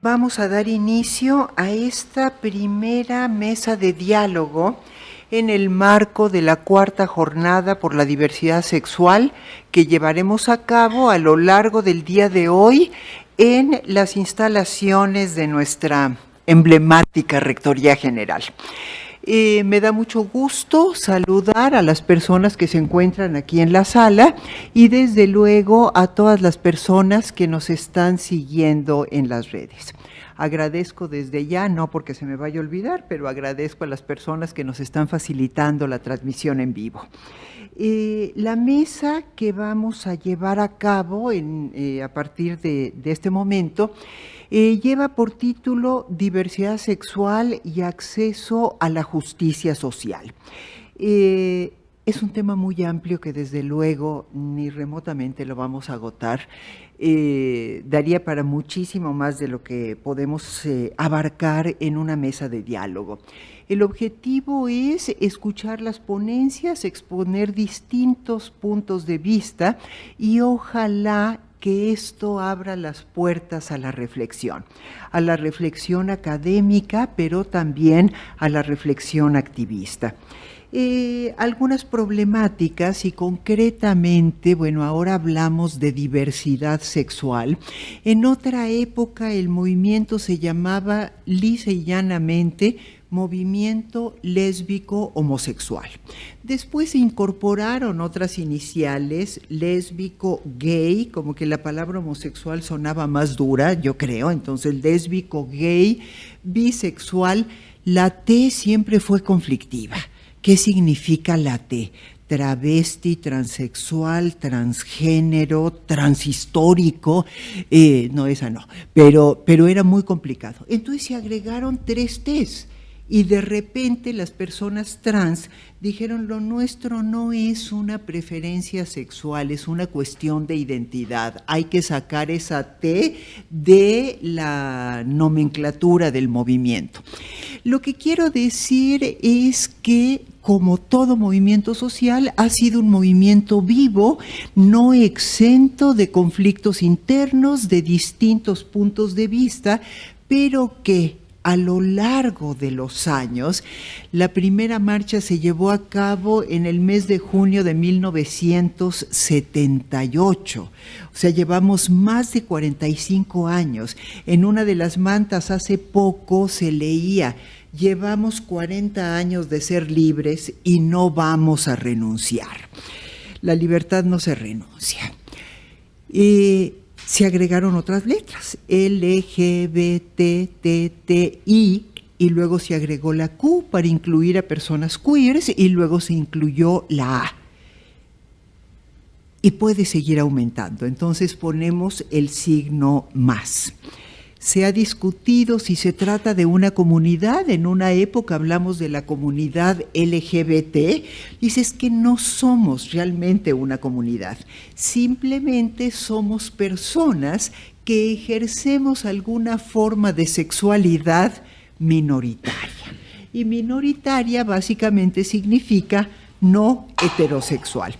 vamos a dar inicio a esta primera mesa de diálogo en el marco de la cuarta jornada por la diversidad sexual que llevaremos a cabo a lo largo del día de hoy en las instalaciones de nuestra emblemática Rectoría General. Me da mucho gusto saludar a las personas que se encuentran aquí en la sala y desde luego a todas las personas que nos están siguiendo en las redes. Agradezco desde ya, no porque se me vaya a olvidar, pero agradezco a las personas que nos están facilitando la transmisión en vivo. La mesa que vamos a llevar a cabo a partir de este momento lleva por título Diversidad sexual y acceso a la justicia social. Es un tema muy amplio que desde luego ni remotamente lo vamos a agotar. Daría para muchísimo más de lo que podemos abarcar en una mesa de diálogo. El objetivo es escuchar las ponencias, exponer distintos puntos de vista y ojalá que esto abra las puertas a la reflexión académica, pero también a la reflexión activista. Algunas problemáticas y concretamente, bueno, ahora hablamos de diversidad sexual. En otra época el movimiento se llamaba lisa y llanamente movimiento lésbico homosexual. Después se incorporaron otras iniciales, lésbico, gay, como que la palabra homosexual sonaba más dura, yo creo, entonces lésbico, gay, bisexual. La T siempre fue conflictiva. ¿Qué significa la T? Travesti, transexual, transgénero, transhistórico, no, esa no, pero era muy complicado. Entonces se agregaron 3 Ts y de repente las personas trans dijeron: lo nuestro no es una preferencia sexual, es una cuestión de identidad, hay que sacar esa T de la nomenclatura del movimiento. Lo que quiero decir es que, como todo movimiento social, ha sido un movimiento vivo, no exento de conflictos internos, de distintos puntos de vista, pero que a lo largo de los años, la primera marcha se llevó a cabo en el mes de junio de 1978. O sea, llevamos más de 45 años. En una de las mantas hace poco se leía: llevamos 40 años de ser libres y no vamos a renunciar. La libertad no se renuncia. Se agregaron otras letras, L, G, B, T, T, T, I, y luego se agregó la Q para incluir a personas queers y luego se incluyó la A. Y puede seguir aumentando, entonces ponemos el signo más. Se ha discutido si se trata de una comunidad. En una época hablamos de la comunidad LGBT. Dices que no somos realmente una comunidad, simplemente somos personas que ejercemos alguna forma de sexualidad minoritaria. Y minoritaria básicamente significa no heterosexual.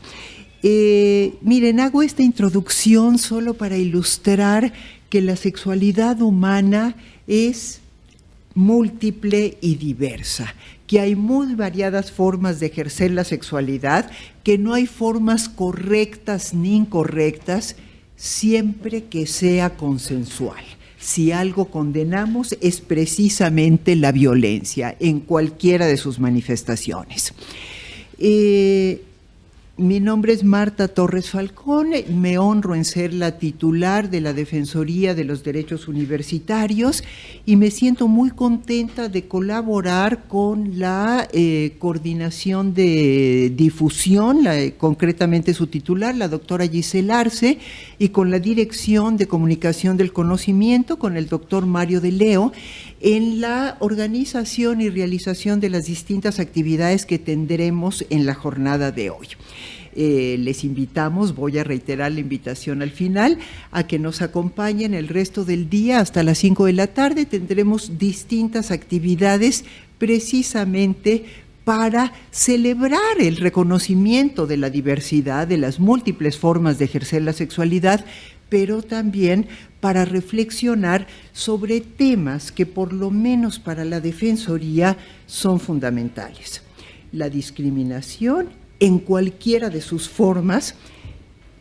Miren, hago esta introducción solo para ilustrar que la sexualidad humana es múltiple y diversa, que hay muy variadas formas de ejercer la sexualidad, que no hay formas correctas ni incorrectas, siempre que sea consensual. Si algo condenamos es precisamente la violencia en cualquiera de sus manifestaciones. Mi nombre es Marta Torres Falcón, me honro en ser la titular de la Defensoría de los Derechos Universitarios y me siento muy contenta de colaborar con la coordinación de difusión, concretamente su titular, la doctora Gisela Arce, y con la Dirección de Comunicación del Conocimiento, con el doctor Mario de Leo, en la organización y realización de las distintas actividades que tendremos en la jornada de hoy. Les invitamos, voy a reiterar la invitación al final, a que nos acompañen el resto del día hasta las 5 de la tarde. Tendremos distintas actividades precisamente para celebrar el reconocimiento de la diversidad, de las múltiples formas de ejercer la sexualidad, pero también para reflexionar sobre temas que por lo menos para la Defensoría son fundamentales. La discriminación en cualquiera de sus formas.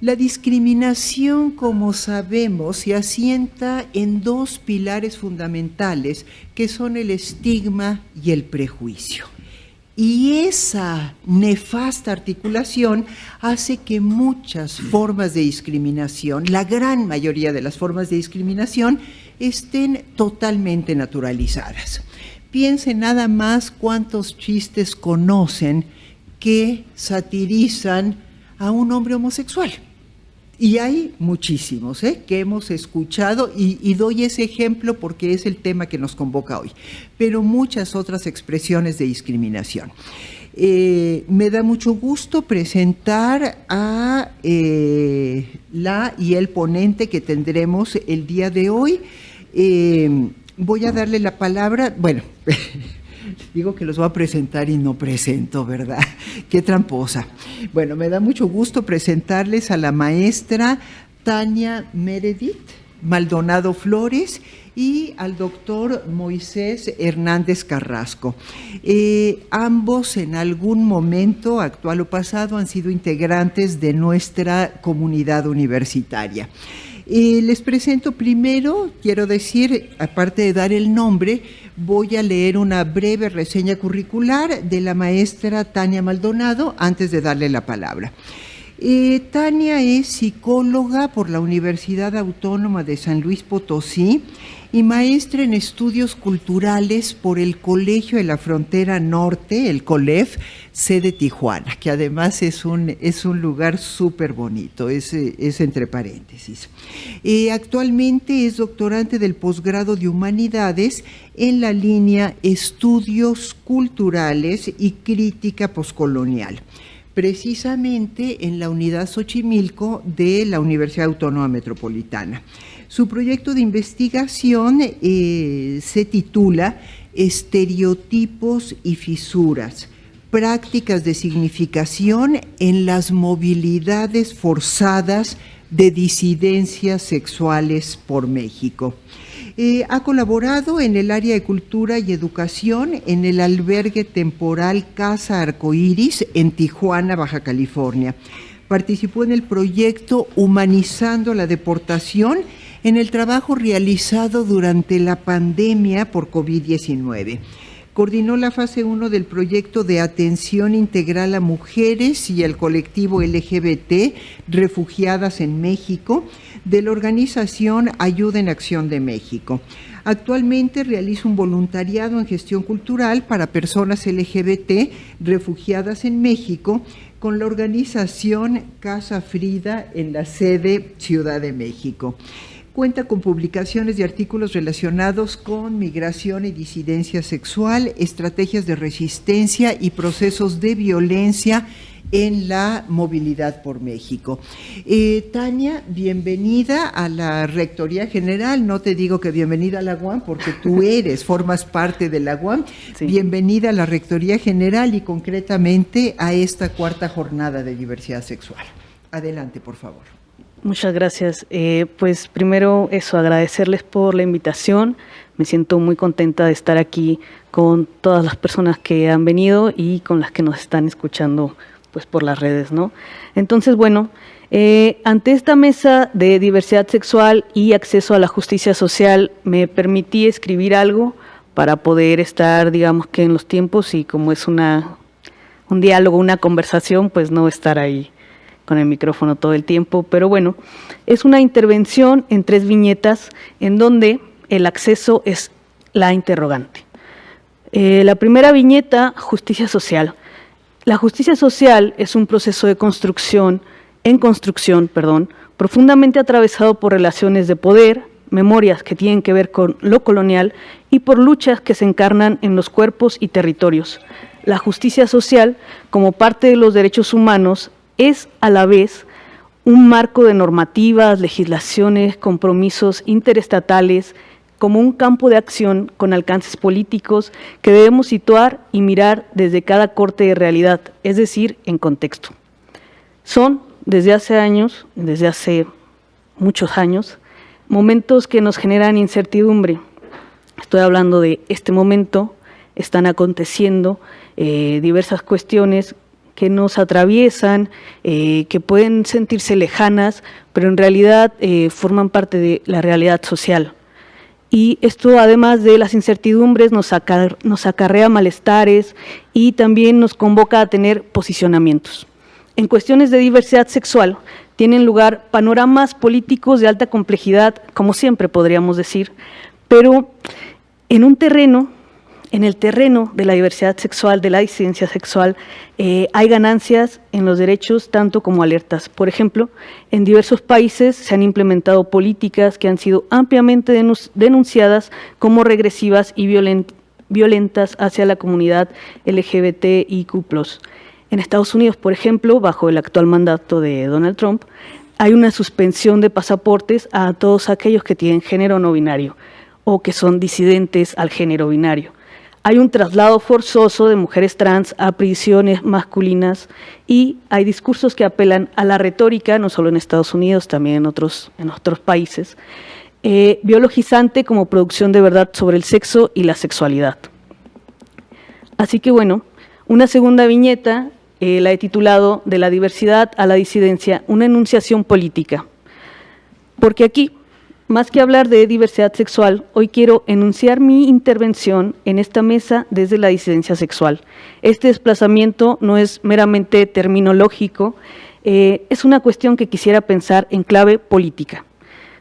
La discriminación, como sabemos, se asienta en dos pilares fundamentales, que son el estigma y el prejuicio. Y esa nefasta articulación hace que muchas formas de discriminación, la gran mayoría de las formas de discriminación, estén totalmente naturalizadas. Piensen nada más cuántos chistes conocen que satirizan a un hombre homosexual. Y hay muchísimos que hemos escuchado y doy ese ejemplo porque es el tema que nos convoca hoy, pero muchas otras expresiones de discriminación. Me da mucho gusto presentar a la y el ponente que tendremos el día de hoy. Voy a darle la palabra, bueno, digo que los voy a presentar y no presento, ¿verdad? Qué tramposa. Bueno, me da mucho gusto presentarles a la maestra Tania Meredith Maldonado Flores y al doctor Moisés Hernández Carrasco. Ambos en algún momento, actual o pasado, han sido integrantes de nuestra comunidad universitaria. Les presento primero, quiero decir, aparte de dar el nombre, voy a leer una breve reseña curricular de la maestra Tania Maldonado antes de darle la palabra. Tania es psicóloga por la Universidad Autónoma de San Luis Potosí y maestra en estudios culturales por el Colegio de la Frontera Norte, el COLEF, sede Tijuana, que además es un lugar súper bonito, es entre paréntesis. Actualmente es doctorante del posgrado de Humanidades en la línea Estudios Culturales y Crítica Postcolonial, precisamente en la Unidad Xochimilco de la Universidad Autónoma Metropolitana. Su proyecto de investigación se titula Estereotipos y fisuras, prácticas de significación en las movilidades forzadas de disidencias sexuales por México. Ha colaborado en el área de cultura y educación en el albergue temporal Casa Arcoíris en Tijuana, Baja California. Participó en el proyecto Humanizando la Deportación en el trabajo realizado durante la pandemia por COVID-19. Coordinó la fase 1 del proyecto de atención integral a mujeres y al colectivo LGBT refugiadas en México de la organización Ayuda en Acción de México. Actualmente realiza un voluntariado en gestión cultural para personas LGBT refugiadas en México con la organización Casa Frida en la sede Ciudad de México. Cuenta con publicaciones de artículos relacionados con migración y disidencia sexual, estrategias de resistencia y procesos de violencia en la movilidad por México. Tania, bienvenida a la Rectoría General. No te digo que bienvenida a la UAM porque tú formas parte de la UAM. Sí. Bienvenida a la Rectoría General y concretamente a esta cuarta jornada de diversidad sexual. Adelante, por favor. Muchas gracias. Pues primero agradecerles por la invitación. Me siento muy contenta de estar aquí con todas las personas que han venido y con las que nos están escuchando pues por las redes, ¿no? Entonces, bueno, ante esta mesa de diversidad sexual y acceso a la justicia social, me permití escribir algo para poder estar, digamos que en los tiempos y como es un diálogo, una conversación, pues no estar ahí con el micrófono todo el tiempo, pero bueno, es una intervención en 3 viñetas en donde el acceso es la interrogante. La primera viñeta, justicia social. La justicia social es un proceso de construcción, profundamente atravesado por relaciones de poder, memorias que tienen que ver con lo colonial y por luchas que se encarnan en los cuerpos y territorios. La justicia social, como parte de los derechos humanos, es a la vez un marco de normativas, legislaciones, compromisos interestatales, como un campo de acción con alcances políticos que debemos situar y mirar desde cada corte de realidad, es decir, en contexto. Son, desde hace años, desde hace muchos años, momentos que nos generan incertidumbre. Estoy hablando de este momento, están aconteciendo diversas cuestiones que nos atraviesan, que pueden sentirse lejanas, pero en realidad forman parte de la realidad social. Y esto, además de las incertidumbres, nos acarrea malestares y también nos convoca a tener posicionamientos. En cuestiones de diversidad sexual tienen lugar panoramas políticos de alta complejidad, como siempre podríamos decir, pero en el terreno de la diversidad sexual, de la disidencia sexual, hay ganancias en los derechos tanto como alertas. Por ejemplo, en diversos países se han implementado políticas que han sido ampliamente denunciadas como regresivas y violentas hacia la comunidad LGBTIQ+. En Estados Unidos, por ejemplo, bajo el actual mandato de Donald Trump, hay una suspensión de pasaportes a todos aquellos que tienen género no binario o que son disidentes al género binario. Hay un traslado forzoso de mujeres trans a prisiones masculinas y hay discursos que apelan a la retórica, no solo en Estados Unidos, también en otros países, biologizante como producción de verdad sobre el sexo y la sexualidad. Así que bueno, una segunda viñeta la he titulado "De la diversidad a la disidencia, una enunciación política", porque aquí, más que hablar de diversidad sexual, hoy quiero enunciar mi intervención en esta mesa desde la disidencia sexual. Este desplazamiento no es meramente terminológico, es una cuestión que quisiera pensar en clave política.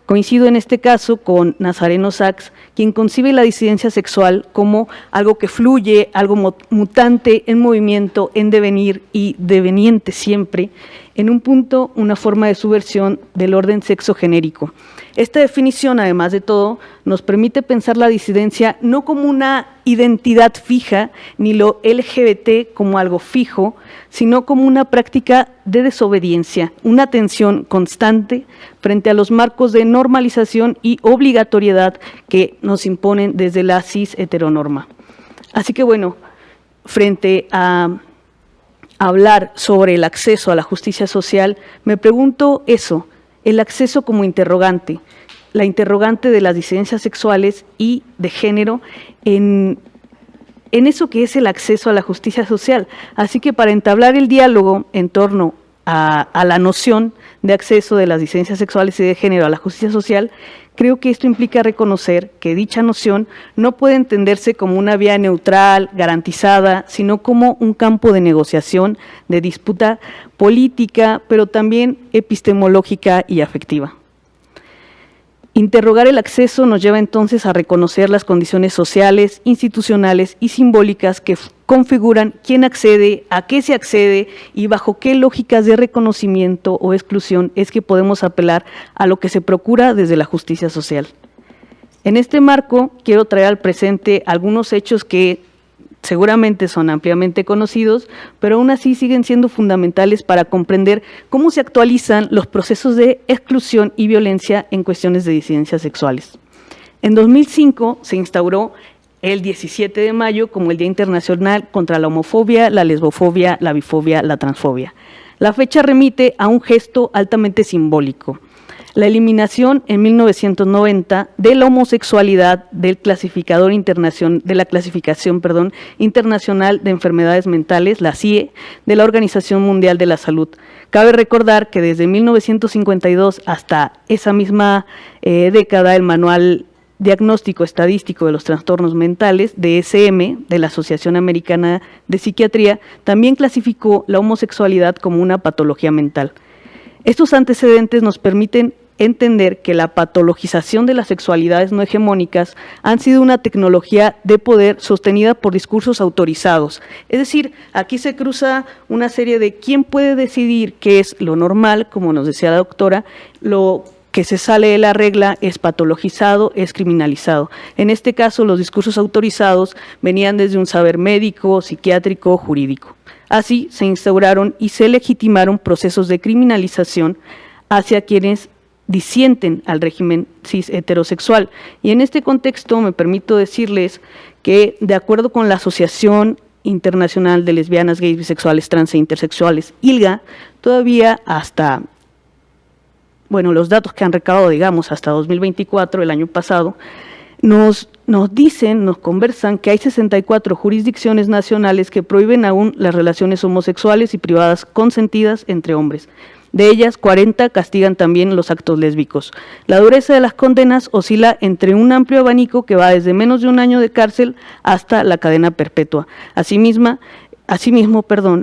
Coincido en este caso con Nazareno Sachs, quien concibe la disidencia sexual como algo que fluye, algo mutante, en movimiento, en devenir y deveniente siempre, en un punto, una forma de subversión del orden sexogenérico. Esta definición, además de todo, nos permite pensar la disidencia no como una identidad fija, ni lo LGBT como algo fijo, sino como una práctica de desobediencia, una tensión constante frente a los marcos de normalización y obligatoriedad que nos imponen desde la cis heteronorma. Así que bueno, frente a hablar sobre el acceso a la justicia social, me pregunto eso, el acceso como interrogante, la interrogante de las disidencias sexuales y de género en eso que es el acceso a la justicia social. Así que para entablar el diálogo en torno a la noción de acceso de las disidencias sexuales y de género a la justicia social, creo que esto implica reconocer que dicha noción no puede entenderse como una vía neutral, garantizada, sino como un campo de negociación, de disputa política, pero también epistemológica y afectiva. Interrogar el acceso nos lleva entonces a reconocer las condiciones sociales, institucionales y simbólicas que configuran quién accede, a qué se accede y bajo qué lógicas de reconocimiento o exclusión es que podemos apelar a lo que se procura desde la justicia social. En este marco, quiero traer al presente algunos hechos que seguramente son ampliamente conocidos, pero aún así siguen siendo fundamentales para comprender cómo se actualizan los procesos de exclusión y violencia en cuestiones de disidencias sexuales. En 2005 se instauró el 17 de mayo como el Día Internacional contra la Homofobia, la Lesbofobia, la Bifobia, la Transfobia. La fecha remite a un gesto altamente simbólico: la eliminación en 1990 de la homosexualidad del clasificador de la clasificación internacional de enfermedades mentales, la CIE, de la Organización Mundial de la Salud. Cabe recordar que desde 1952 hasta esa misma década, el Manual Diagnóstico Estadístico de los Trastornos Mentales, DSM, de la Asociación Americana de Psiquiatría, también clasificó la homosexualidad como una patología mental. Estos antecedentes nos permiten entender que la patologización de las sexualidades no hegemónicas han sido una tecnología de poder sostenida por discursos autorizados. Es decir, aquí se cruza una serie de quién puede decidir qué es lo normal, como nos decía la doctora, lo que se sale de la regla es patologizado, es criminalizado. En este caso, los discursos autorizados venían desde un saber médico, psiquiátrico, jurídico. Así se instauraron y se legitimaron procesos de criminalización hacia quienes disienten al régimen cis heterosexual. Y en este contexto me permito decirles que, de acuerdo con la Asociación Internacional de Lesbianas, Gays, Bisexuales, Trans e Intersexuales, ILGA, todavía hasta bueno, los datos que han recabado, digamos, hasta 2024, el año pasado, nos dicen, nos conversan que hay 64 jurisdicciones nacionales que prohíben aún las relaciones homosexuales y privadas consentidas entre hombres. De ellas, 40 castigan también los actos lésbicos. La dureza de las condenas oscila entre un amplio abanico que va desde menos de un año de cárcel hasta la cadena perpetua. Asimismo,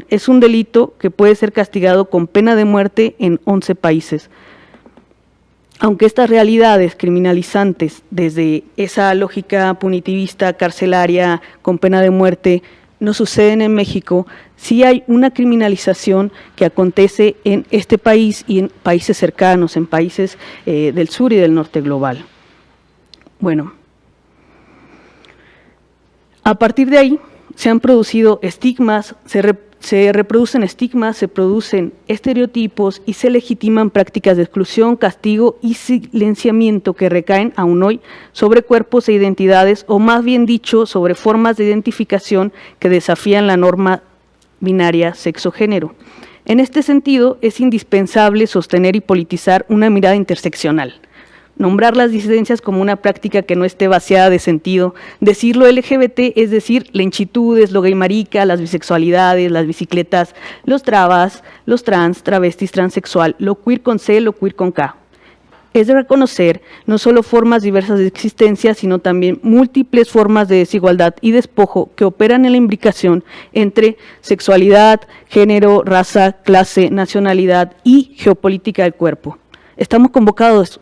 es un delito que puede ser castigado con pena de muerte en 11 países. Aunque estas realidades criminalizantes, desde esa lógica punitivista, carcelaria, con pena de muerte, no suceden en México, sí hay una criminalización que acontece en este país y en países cercanos, en países del sur y del norte global. Bueno, a partir de ahí se han producido estigmas, se reproducen estigmas, se producen estereotipos y se legitiman prácticas de exclusión, castigo y silenciamiento que recaen aún hoy sobre cuerpos e identidades, o más bien dicho, sobre formas de identificación que desafían la norma binaria sexo-género. En este sentido, es indispensable sostener y politizar una mirada interseccional. Nombrar las disidencias como una práctica que no esté vaciada de sentido. Decirlo LGBT es decir lenchitudes, lo gay marica, las bisexualidades, las bicicletas, los trabas, los trans, travestis, transexual, lo queer con C, lo queer con K. Es de reconocer no solo formas diversas de existencia, sino también múltiples formas de desigualdad y despojo que operan en la imbricación entre sexualidad, género, raza, clase, nacionalidad y geopolítica del cuerpo. Estamos convocadas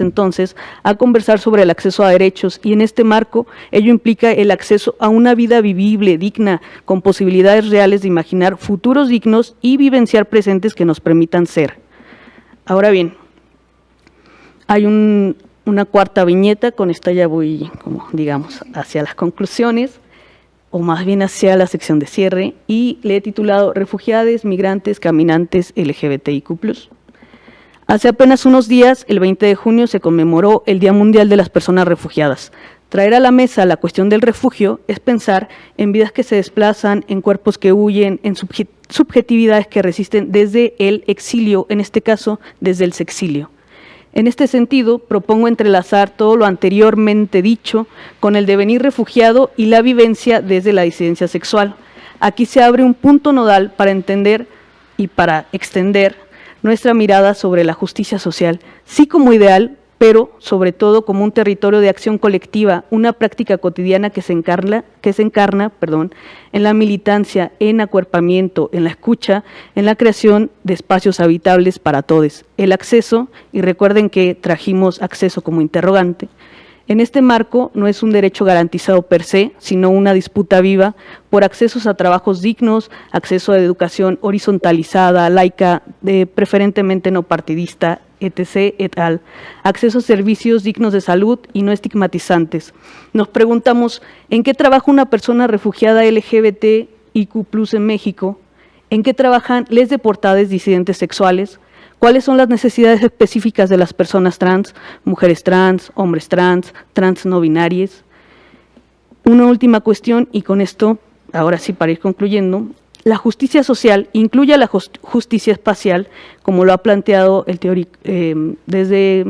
entonces a conversar sobre el acceso a derechos, y en este marco ello implica el acceso a una vida vivible, digna, con posibilidades reales de imaginar futuros dignos y vivenciar presentes que nos permitan ser. Ahora bien, hay una cuarta viñeta, con esta ya voy, como digamos, hacia las conclusiones, o más bien hacia la sección de cierre, y le he titulado Refugiadas, Migrantes, Caminantes, LGBTIQ+. Hace apenas unos días, el 20 de junio, se conmemoró el Día Mundial de las Personas Refugiadas. Traer a la mesa la cuestión del refugio es pensar en vidas que se desplazan, en cuerpos que huyen, en subjetividades que resisten desde el exilio, en este caso, desde el sexilio. En este sentido, propongo entrelazar todo lo anteriormente dicho con el devenir refugiado y la vivencia desde la disidencia sexual. Aquí se abre un punto nodal para entender y para extender nuestra mirada sobre la justicia social, sí como ideal, pero sobre todo como un territorio de acción colectiva, una práctica cotidiana que se encarna en la militancia, en acuerpamiento, en la escucha, en la creación de espacios habitables para todos. El acceso, y recuerden que trajimos acceso como interrogante, en este marco no es un derecho garantizado per se, sino una disputa viva por accesos a trabajos dignos, acceso a educación horizontalizada, laica, preferentemente no partidista, etc., et al., acceso a servicios dignos de salud y no estigmatizantes. Nos preguntamos, ¿en qué trabaja una persona refugiada LGBTIQ+ en México? ¿En qué trabajan les deportades disidentes sexuales? ¿Cuáles son las necesidades específicas de las personas trans, mujeres trans, hombres trans, trans no binarias? Una última cuestión, y con esto, ahora sí para ir concluyendo, la justicia social incluye a la justicia espacial, como lo ha planteado desde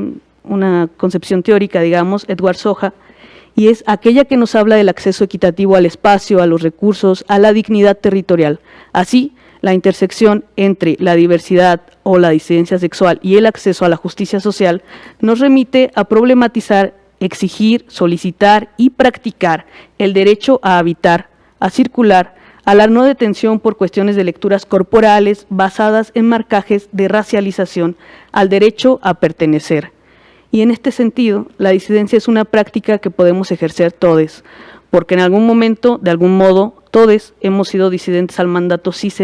una concepción teórica, digamos, Edward Soja, y es aquella que nos habla del acceso equitativo al espacio, a los recursos, a la dignidad territorial. Así, la intersección entre la diversidad o la disidencia sexual y el acceso a la justicia social nos remite a problematizar, exigir, solicitar y practicar el derecho a habitar, a circular, a la no detención por cuestiones de lecturas corporales basadas en marcajes de racialización, al derecho a pertenecer. Y en este sentido, la disidencia es una práctica que podemos ejercer todos, porque en algún momento, de algún modo, todos hemos sido disidentes al mandato cis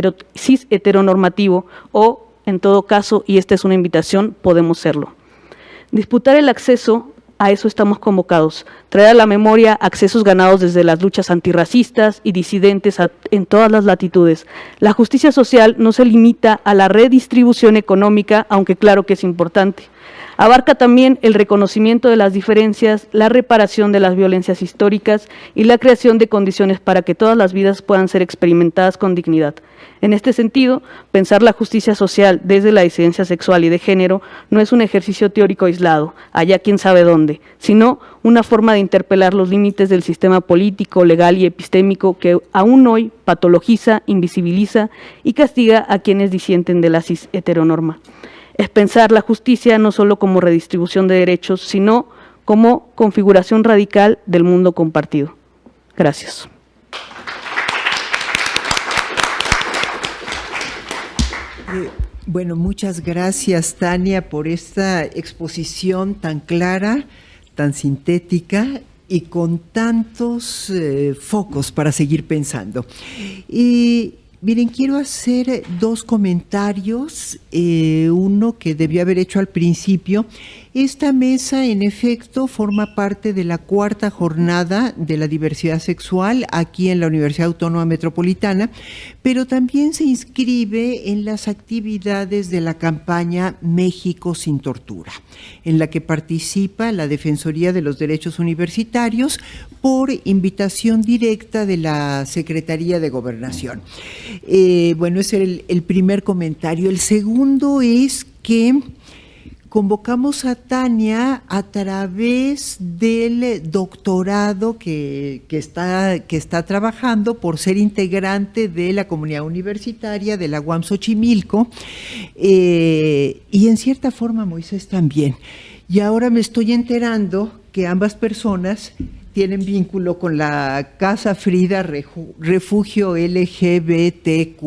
heteronormativo o, en todo caso, y esta es una invitación, podemos serlo. Disputar el acceso, a eso estamos convocados, traer a la memoria accesos ganados desde las luchas antirracistas y disidentes en todas las latitudes. La justicia social no se limita a la redistribución económica, aunque claro que es importante. Abarca también el reconocimiento de las diferencias, la reparación de las violencias históricas y la creación de condiciones para que todas las vidas puedan ser experimentadas con dignidad. En este sentido, pensar la justicia social desde la disidencia sexual y de género no es un ejercicio teórico aislado, allá quién sabe dónde, sino una forma de interpelar los límites del sistema político, legal y epistémico que aún hoy patologiza, invisibiliza y castiga a quienes disienten de la cis heteronorma. Es pensar la justicia no solo como redistribución de derechos, sino como configuración radical del mundo compartido. Gracias. Bueno, muchas gracias, Tania, por esta exposición tan clara, tan sintética y con tantos focos para seguir pensando. Y miren, quiero hacer dos comentarios, uno que debí haber hecho al principio. Esta mesa, en efecto, forma parte de la 4ª jornada de la diversidad sexual aquí en la Universidad Autónoma Metropolitana, pero también se inscribe en las actividades de la campaña México sin Tortura, en la que participa la Defensoría de los Derechos Universitarios por invitación directa de la Secretaría de Gobernación. Bueno, ese es el primer comentario. El segundo es que convocamos a Tania a través del doctorado que está trabajando por ser integrante de la comunidad universitaria de la UAM Xochimilco, y en cierta forma Moisés también. Y ahora me estoy enterando que ambas personas tienen vínculo con la Casa Frida Refugio LGBTQ+.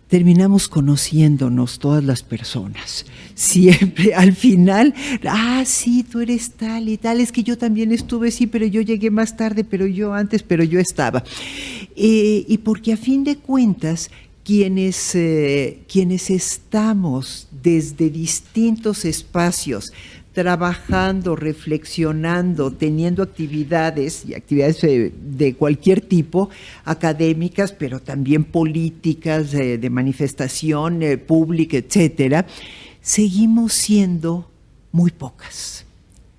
Terminamos conociéndonos todas las personas, siempre al final, sí, tú eres tal y tal, es que yo también estuve, sí, pero yo llegué más tarde, pero yo antes, pero yo estaba. Y porque a fin de cuentas, quienes estamos desde distintos espacios, trabajando, reflexionando, teniendo actividades, y actividades de cualquier tipo, académicas, pero también políticas, de manifestación pública, etcétera, seguimos siendo muy pocas.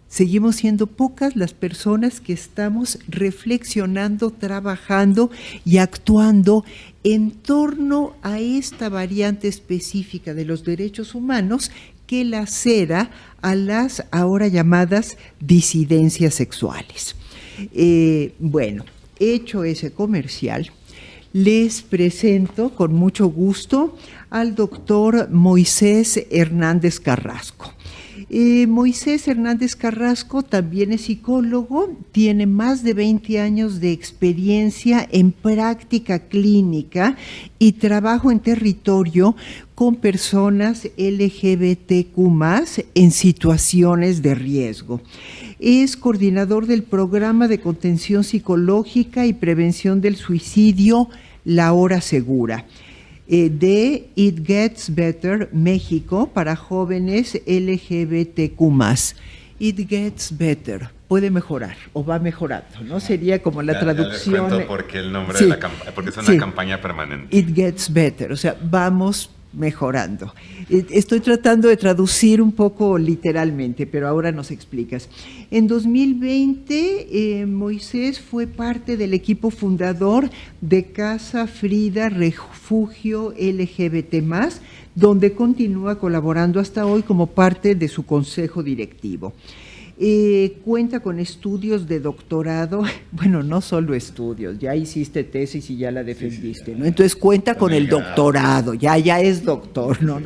Seguimos siendo pocas las personas que estamos reflexionando, trabajando y actuando en torno a esta variante específica de los derechos humanos que lacera a las ahora llamadas disidencias sexuales. Bueno, hecho ese comercial, les presento con mucho gusto al doctor Moisés Hernández Carrasco. Moisés Hernández Carrasco también es psicólogo, tiene más de 20 años de experiencia en práctica clínica y trabajo en territorio con personas LGBTQ+ en situaciones de riesgo. Es coordinador del programa de contención psicológica y prevención del suicidio La Hora Segura, de It Gets Better México para jóvenes LGBTQ+. It Gets Better, puede mejorar o va mejorando, ¿no? Sería como la traducción. Ya les cuento porque el nombre de la porque es una campaña permanente. It Gets Better, o sea, vamos mejorando. Estoy tratando de traducir un poco literalmente, pero ahora nos explicas. En 2020, Moisés fue parte del equipo fundador de Casa Frida Refugio LGBT+, donde continúa colaborando hasta hoy como parte de su consejo directivo. Cuenta con estudios de doctorado, bueno, no solo estudios, ya hiciste tesis y ya la defendiste, ¿no? Entonces cuenta con el doctorado, ya es doctor, ¿no?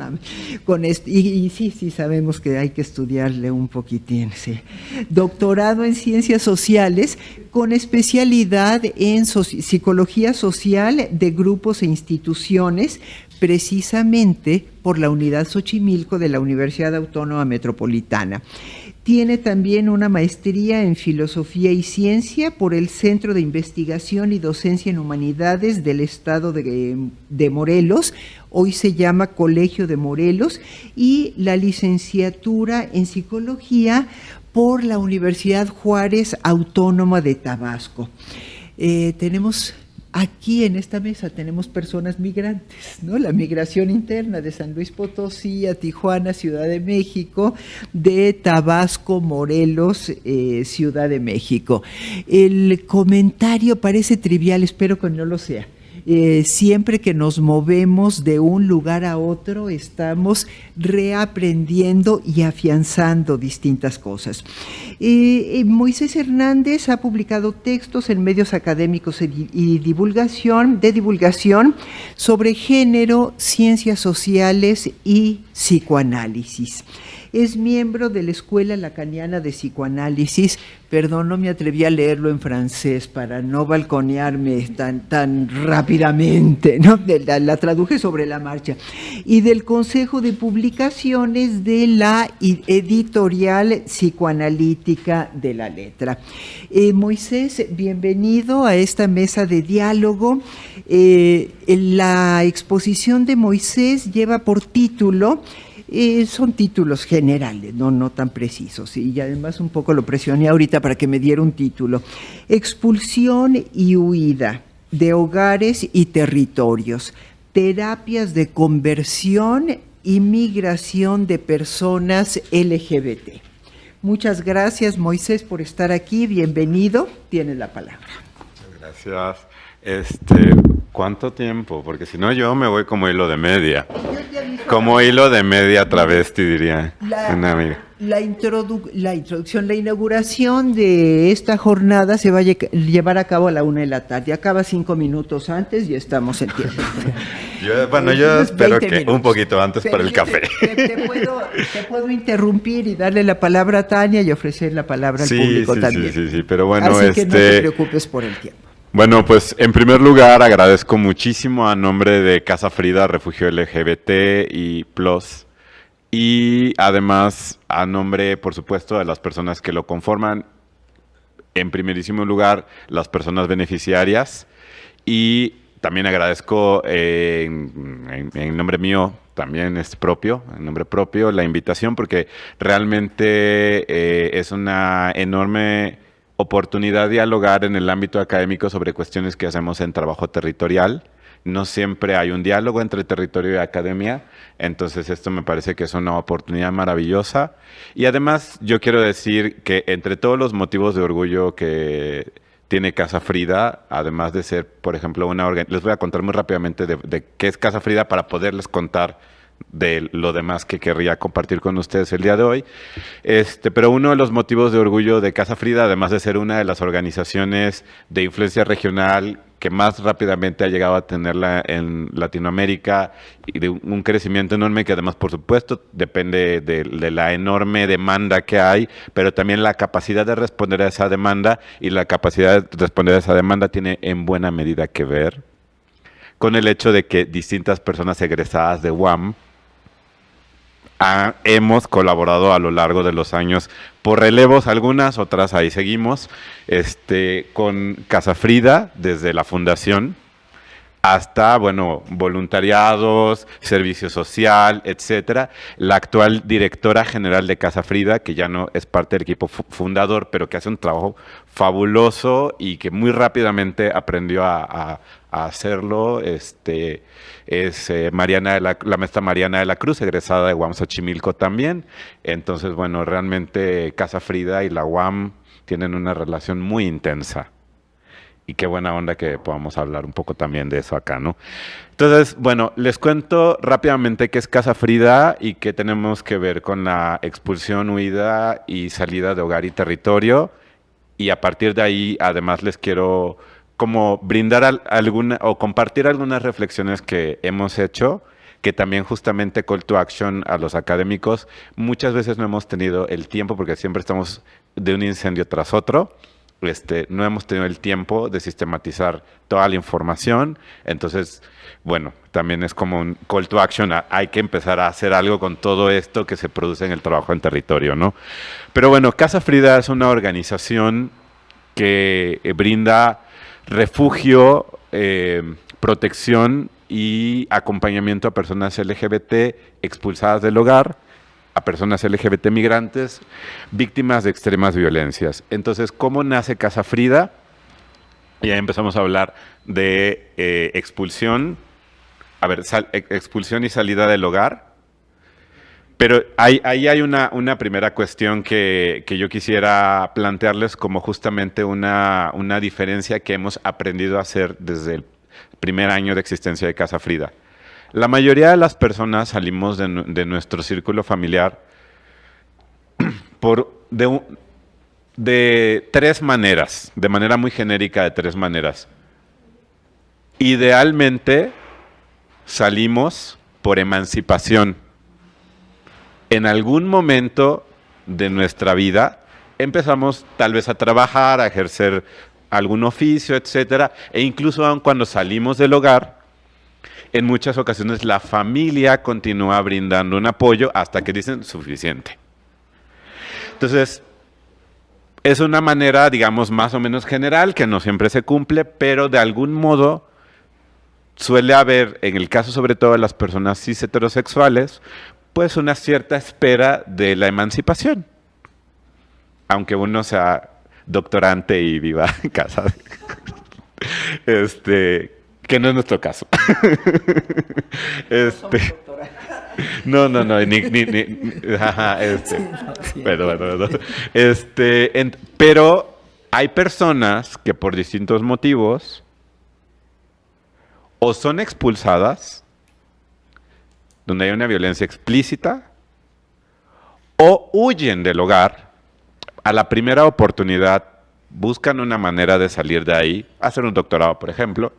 Con y sí sabemos que hay que estudiarle un poquitín, sí. Doctorado en ciencias sociales con especialidad en psicología social de grupos e instituciones, precisamente por la Unidad Xochimilco de la Universidad Autónoma Metropolitana. Tiene también una maestría en Filosofía y Ciencia por el Centro de Investigación y Docencia en Humanidades del Estado de Morelos, hoy se llama Colegio de Morelos, y la licenciatura en Psicología por la Universidad Juárez Autónoma de Tabasco. Tenemos aquí en esta mesa tenemos personas migrantes, ¿no? La migración interna de San Luis Potosí a Tijuana, Ciudad de México, de Tabasco, Morelos, Ciudad de México. El comentario parece trivial, espero que no lo sea. Siempre que nos movemos de un lugar a otro, estamos reaprendiendo y afianzando distintas cosas. Moisés Hernández ha publicado textos en medios académicos y divulgación sobre género, ciencias sociales y psicoanálisis. Es miembro de la Escuela Lacaniana de Psicoanálisis. Perdón, no me atreví a leerlo en francés para no balconearme tan rápidamente, ¿no? La traduje sobre la marcha. Y del Consejo de Publicaciones de la Editorial Psicoanalítica de la Letra. Moisés, bienvenido a esta mesa de diálogo. La exposición de Moisés lleva por título... son títulos generales, no tan precisos, y además un poco lo presioné ahorita para que me diera un título. Expulsión y huida de hogares y territorios, terapias de conversión y migración de personas LGBT. Muchas gracias, Moisés, por estar aquí. Bienvenido, tienes la palabra. Muchas gracias. ¿Cuánto tiempo? Porque si no yo me voy como hilo de media. Como hilo de media travesti, diría una amiga. La introducción, la inauguración de esta jornada se va a llevar a cabo a la 1:00 p.m. Acaba 5 minutos antes y estamos en tiempo. Yo espero que minutos. Un poquito antes para el café. Te puedo interrumpir y darle la palabra a Tania y ofrecer la palabra al público también. Sí, pero bueno, así que no te preocupes por el tiempo. Bueno, pues en primer lugar agradezco muchísimo a nombre de Casa Frida, Refugio LGBT y Plus, y además a nombre, por supuesto, de las personas que lo conforman, en primerísimo lugar, las personas beneficiarias, y también agradezco en nombre mío, también es propio, en nombre propio, la invitación, porque realmente es una enorme oportunidad de dialogar en el ámbito académico sobre cuestiones que hacemos en trabajo territorial. No siempre hay un diálogo entre territorio y academia, entonces esto me parece que es una oportunidad maravillosa. Y además yo quiero decir que entre todos los motivos de orgullo que tiene Casa Frida, además de ser, por ejemplo, una organización, les voy a contar muy rápidamente de qué es Casa Frida para poderles contar de lo demás que querría compartir con ustedes el día de hoy. Pero uno de los motivos de orgullo de Casa Frida, además de ser una de las organizaciones de influencia regional que más rápidamente ha llegado a tenerla en Latinoamérica y de un crecimiento enorme que además, por supuesto, depende de la enorme demanda que hay, pero también la capacidad de responder a esa demanda, y la capacidad de responder a esa demanda tiene en buena medida que ver con el hecho de que distintas personas egresadas de UAM hemos colaborado a lo largo de los años por relevos, algunas, otras ahí seguimos, con Casa Frida desde la fundación hasta, bueno, voluntariados, servicio social, etcétera. La actual directora general de Casa Frida, que ya no es parte del equipo fundador, pero que hace un trabajo fabuloso y que muy rápidamente aprendió a hacerlo, es la maestra Mariana de la Cruz, egresada de UAM Xochimilco también. Entonces, bueno, realmente Casa Frida y la UAM tienen una relación muy intensa. Y qué buena onda que podamos hablar un poco también de eso acá, ¿no? Entonces, bueno, les cuento rápidamente qué es Casa Frida y qué tenemos que ver con la expulsión, huida y salida de hogar y territorio. Y a partir de ahí, además, les quiero como brindar compartir algunas reflexiones que hemos hecho, que también justamente call to action a los académicos. Muchas veces no hemos tenido el tiempo, porque siempre estamos de un incendio tras otro. No hemos tenido el tiempo de sistematizar toda la información, entonces, bueno, también es como un call to action, hay que empezar a hacer algo con todo esto que se produce en el trabajo en territorio, ¿no? Pero bueno, Casa Frida es una organización que brinda refugio, protección y acompañamiento a personas LGBT expulsadas del hogar, a personas LGBT migrantes, víctimas de extremas violencias. Entonces, ¿cómo nace Casa Frida? Y ahí empezamos a hablar de expulsión, expulsión y salida del hogar. Pero ahí hay una primera cuestión que yo quisiera plantearles como justamente una diferencia que hemos aprendido a hacer desde el primer año de existencia de Casa Frida. La mayoría de las personas salimos de nuestro círculo familiar de tres maneras, de manera muy genérica, de tres maneras. Idealmente salimos por emancipación. En algún momento de nuestra vida empezamos tal vez a trabajar, a ejercer algún oficio, etcétera, e incluso aun cuando salimos del hogar, en muchas ocasiones la familia continúa brindando un apoyo hasta que dicen suficiente. Entonces, es una manera, digamos, más o menos general, que no siempre se cumple, pero de algún modo suele haber, en el caso sobre todo de las personas cis heterosexuales, pues una cierta espera de la emancipación. Aunque uno sea doctorante y viva casado. Que no es nuestro caso. No, ajá, perdón. Pero hay personas que por distintos motivos o son expulsadas, donde hay una violencia explícita, o huyen del hogar. A la primera oportunidad buscan una manera de salir de ahí, hacer un doctorado, por ejemplo.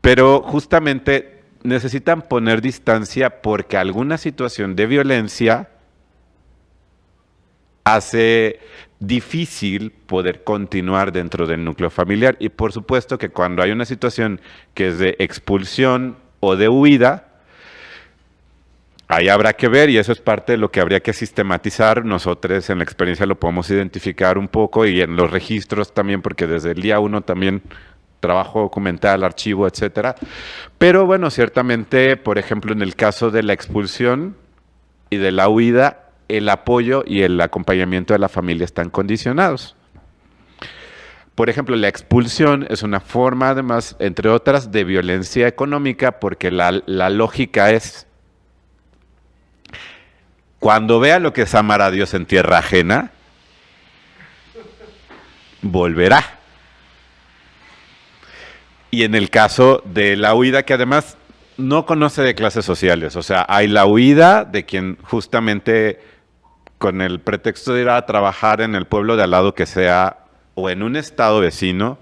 Pero justamente necesitan poner distancia porque alguna situación de violencia hace difícil poder continuar dentro del núcleo familiar. Y por supuesto que cuando hay una situación que es de expulsión o de huida, ahí habrá que ver, y eso es parte de lo que habría que sistematizar. Nosotros en la experiencia lo podemos identificar un poco y en los registros también, porque desde el día 1 también trabajo documental, archivo, etcétera. Pero bueno, ciertamente, por ejemplo, en el caso de la expulsión y de la huida, el apoyo y el acompañamiento de la familia están condicionados. Por ejemplo, la expulsión es una forma, además, entre otras, de violencia económica, porque la lógica es: cuando vea lo que es amar a Dios en tierra ajena, volverá. Y en el caso de la huida, que además no conoce de clases sociales, o sea, hay la huida de quien justamente con el pretexto de ir a trabajar en el pueblo de al lado que sea, o en un estado vecino,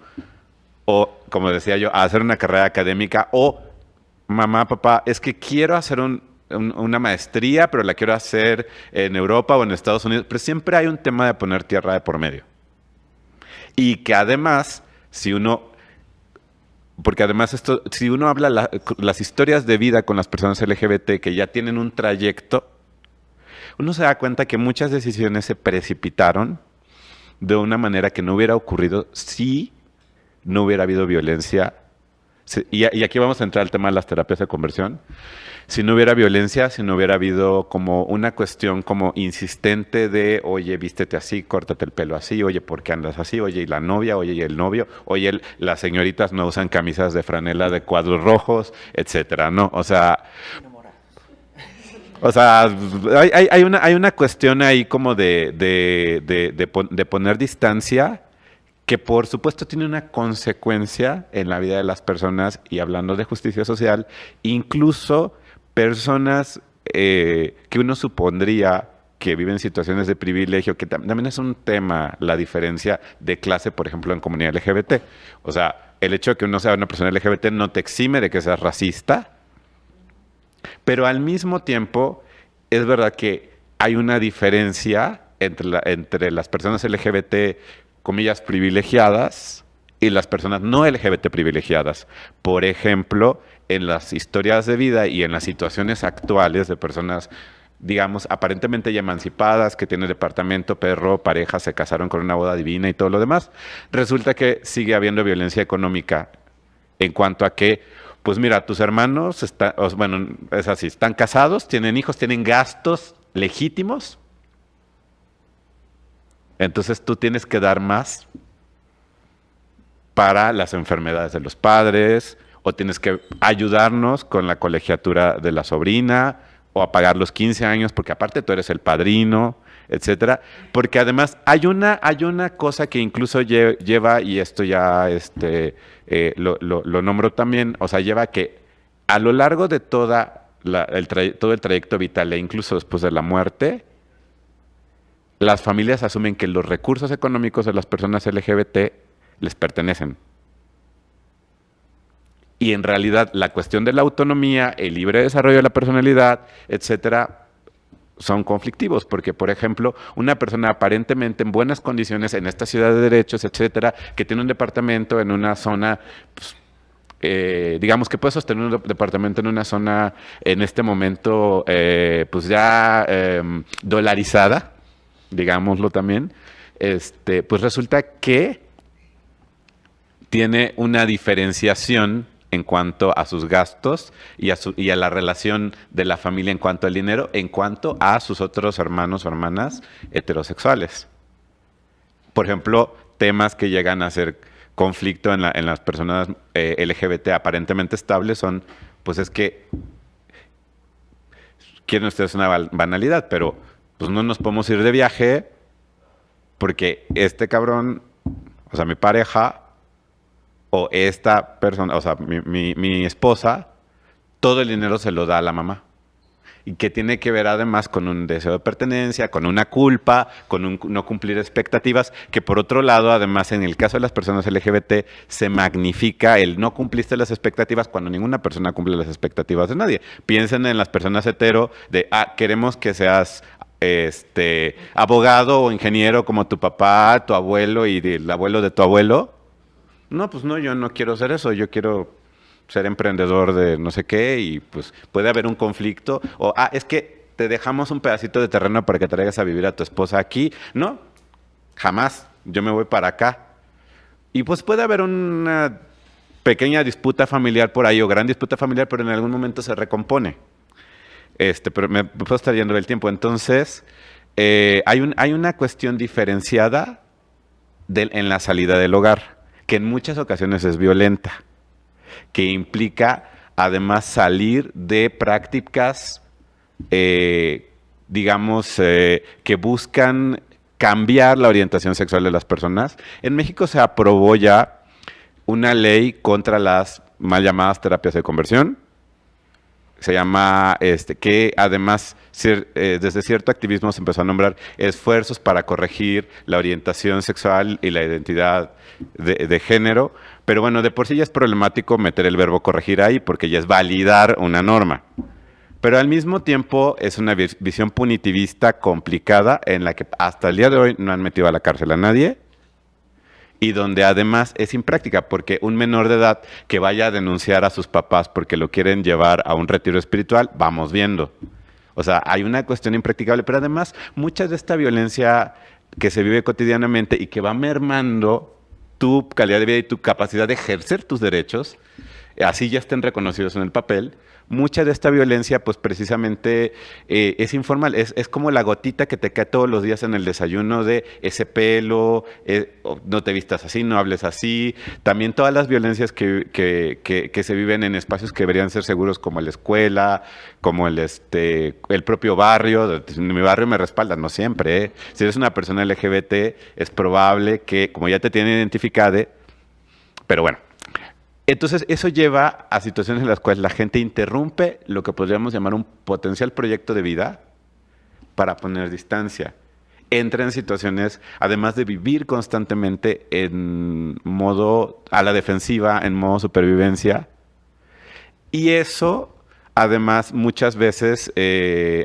o, como decía yo, a hacer una carrera académica, o mamá, papá, es que quiero hacer una maestría, pero la quiero hacer en Europa o en Estados Unidos. Pero siempre hay un tema de poner tierra de por medio. Y que además, porque además si uno habla las historias de vida con las personas LGBT que ya tienen un trayecto, uno se da cuenta que muchas decisiones se precipitaron de una manera que no hubiera ocurrido si no hubiera habido violencia. Y aquí vamos a entrar al tema de las terapias de conversión. Si no hubiera violencia, si no hubiera habido como una cuestión como insistente de, oye, vístete así, córtate el pelo así, oye, ¿por qué andas así? Oye, y la novia, oye, y el novio, oye, las señoritas no usan camisas de franela de cuadros rojos, etcétera, ¿no? O sea, hay una cuestión ahí como de poner distancia, que por supuesto tiene una consecuencia en la vida de las personas. Y hablando de justicia social, incluso personas que uno supondría que viven situaciones de privilegio, que también es un tema, la diferencia de clase, por ejemplo, en comunidad LGBT. O sea, el hecho de que uno sea una persona LGBT no te exime de que seas racista, pero al mismo tiempo es verdad que hay una diferencia entre las personas LGBT, comillas, privilegiadas, y las personas no LGBT privilegiadas. Por ejemplo, en las historias de vida y en las situaciones actuales de personas, digamos, aparentemente ya emancipadas, que tienen departamento, perro, pareja, se casaron con una boda divina y todo lo demás, resulta que sigue habiendo violencia económica en cuanto a que, pues mira, tus hermanos es así, están casados, tienen hijos, tienen gastos legítimos, entonces tú tienes que dar más para las enfermedades de los padres, o tienes que ayudarnos con la colegiatura de la sobrina, o a pagar los 15 años, porque aparte tú eres el padrino, etcétera. Porque además hay una cosa que incluso lleva, y esto ya lo nombro también, o sea, lleva a que a lo largo de todo el trayecto vital e incluso después de la muerte, las familias asumen que los recursos económicos de las personas LGBT les pertenecen. Y en realidad la cuestión de la autonomía, el libre desarrollo de la personalidad, etcétera, son conflictivos, porque, por ejemplo, una persona aparentemente en buenas condiciones en esta ciudad de derechos, etcétera, que tiene un departamento en una zona, pues, digamos que puede sostener un departamento en una zona en este momento, pues ya dolarizada, digámoslo también, pues resulta que tiene una diferenciación en cuanto a sus gastos y a la relación de la familia en cuanto al dinero, en cuanto a sus otros hermanos o hermanas heterosexuales. Por ejemplo, temas que llegan a ser conflicto en las personas LGBT aparentemente estables son, pues es que, quieren ustedes una banalidad, pero pues no nos podemos ir de viaje porque este cabrón, o sea, mi pareja, o esta persona, o sea, mi esposa, todo el dinero se lo da a la mamá. Y que tiene que ver además con un deseo de pertenencia, con una culpa, con un no cumplir expectativas, que por otro lado, además, en el caso de las personas LGBT, se magnifica el no cumpliste las expectativas cuando ninguna persona cumple las expectativas de nadie. Piensen en las personas hetero de, queremos que seas abogado o ingeniero como tu papá, tu abuelo y el abuelo de tu abuelo. No, pues no, yo no quiero ser eso, yo quiero ser emprendedor de no sé qué y pues puede haber un conflicto. O, es que te dejamos un pedacito de terreno para que traigas a vivir a tu esposa aquí. No, jamás, yo me voy para acá. Y pues puede haber una pequeña disputa familiar por ahí o gran disputa familiar, pero en algún momento se recompone. Pero me puedo estar yendo del tiempo. Entonces, hay una cuestión diferenciada en la salida del hogar, que en muchas ocasiones es violenta, que implica además salir de prácticas, digamos, que buscan cambiar la orientación sexual de las personas. En México se aprobó ya una ley contra las mal llamadas terapias de conversión. Se llama, que además desde cierto activismo se empezó a nombrar esfuerzos para corregir la orientación sexual y la identidad de género, pero bueno, de por sí ya es problemático meter el verbo corregir ahí porque ya es validar una norma. Pero al mismo tiempo es una visión punitivista complicada en la que hasta el día de hoy no han metido a la cárcel a nadie, y donde además es impráctica, porque un menor de edad que vaya a denunciar a sus papás porque lo quieren llevar a un retiro espiritual, vamos viendo. O sea, hay una cuestión impracticable, pero además mucha de esta violencia que se vive cotidianamente y que va mermando tu calidad de vida y tu capacidad de ejercer tus derechos, así ya estén reconocidos en el papel. Mucha de esta violencia, pues precisamente es informal, es como la gotita que te cae todos los días en el desayuno de ese pelo, no te vistas así, no hables así. También todas las violencias que se viven en espacios que deberían ser seguros, como la escuela, como el propio barrio. En mi barrio me respaldan, no siempre, ¿eh? Si eres una persona LGBT, es probable que, como ya te tienen identificado, pero bueno. Entonces, eso lleva a situaciones en las cuales la gente interrumpe lo que podríamos llamar un potencial proyecto de vida para poner distancia. Entra en situaciones, además de vivir constantemente en modo a la defensiva, en modo supervivencia. Y eso, además, muchas veces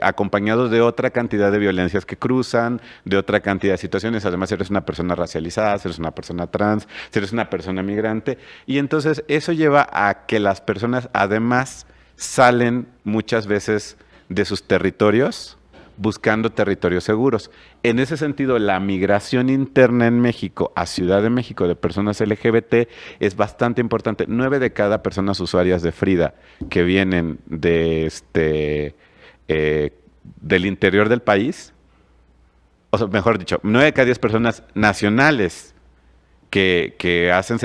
acompañado de otra cantidad de violencias que cruzan, de otra cantidad de situaciones. Además, si eres una persona racializada, si eres una persona trans, si eres una persona migrante. Y entonces eso lleva a que las personas además salen muchas veces de sus territorios buscando territorios seguros. En ese sentido, la migración interna en México a Ciudad de México de personas LGBT es bastante importante. 9 de cada personas usuarias de Frida que vienen del interior del país, o sea, mejor dicho, 9 de cada 10 personas nacionales que hacen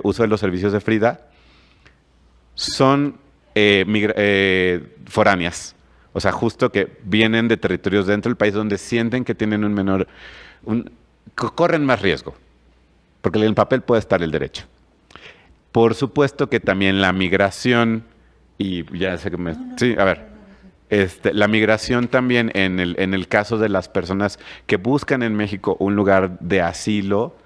uso de los servicios de Frida son foráneas. O sea, justo que vienen de territorios dentro del país donde sienten que tienen corren más riesgo. Porque en el papel puede estar el derecho. Por supuesto que también la migración, y ya sé que sí, a ver. La migración también en el caso de las personas que buscan en México un lugar de asilo.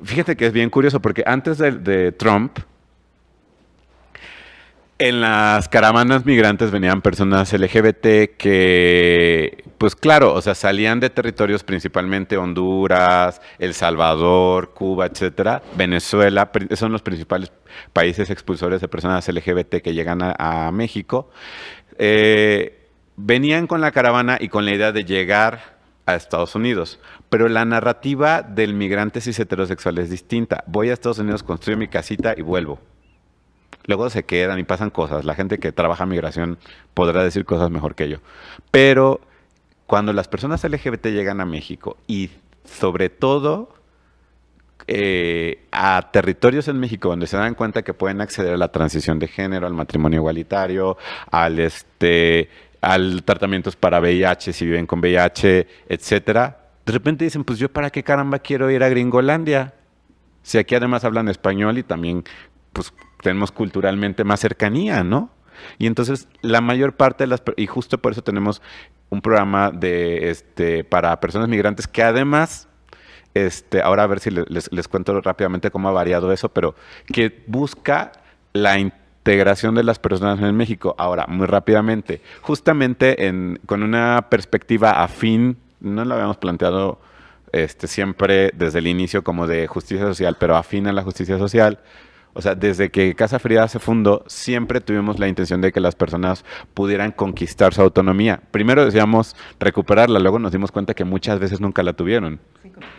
Fíjate que es bien curioso porque antes de Trump, en las caravanas migrantes venían personas LGBT que, pues claro, o sea, salían de territorios principalmente Honduras, El Salvador, Cuba, etcétera. Venezuela son los principales países expulsores de personas LGBT que llegan a México. Venían con la caravana y con la idea de llegar a Estados Unidos, pero la narrativa del migrante cis heterosexual es distinta. Voy a Estados Unidos, construyo mi casita y vuelvo. Luego se quedan y pasan cosas. La gente que trabaja en migración podrá decir cosas mejor que yo. Pero cuando las personas LGBT llegan a México y sobre todo a territorios en México donde se dan cuenta que pueden acceder a la transición de género, al matrimonio igualitario, al tratamientos para VIH si viven con VIH, etcétera, de repente dicen, pues yo para qué caramba quiero ir a Gringolandia, si aquí además hablan español y también pues tenemos culturalmente más cercanía, ¿no? Y entonces la mayor parte de y justo por eso tenemos un programa para personas migrantes que además, ahora a ver si les cuento rápidamente cómo ha variado eso, pero que busca la integración de las personas en México. Ahora, muy rápidamente, justamente con una perspectiva afín, no lo habíamos planteado siempre desde el inicio como de justicia social, pero afín a la justicia social. O sea, desde que Casa Frida se fundó, siempre tuvimos la intención de que las personas pudieran conquistar su autonomía. Primero decíamos recuperarla, luego nos dimos cuenta que muchas veces nunca la tuvieron.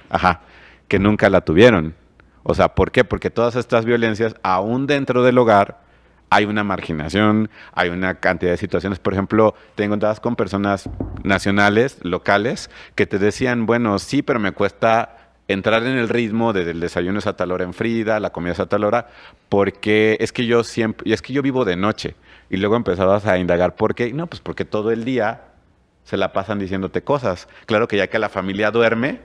Ajá, que nunca la tuvieron. O sea, ¿por qué? Porque todas estas violencias, aún dentro del hogar, hay una marginación, hay una cantidad de situaciones. Por ejemplo, te encontrabas con personas nacionales, locales, que te decían, bueno, sí, pero me cuesta entrar en el ritmo del desayuno es a tal hora en Frida, la comida es a tal hora, porque es que yo vivo de noche. Y luego empezabas a indagar por qué. No, pues porque todo el día se la pasan diciéndote cosas. Claro que ya que la familia duerme,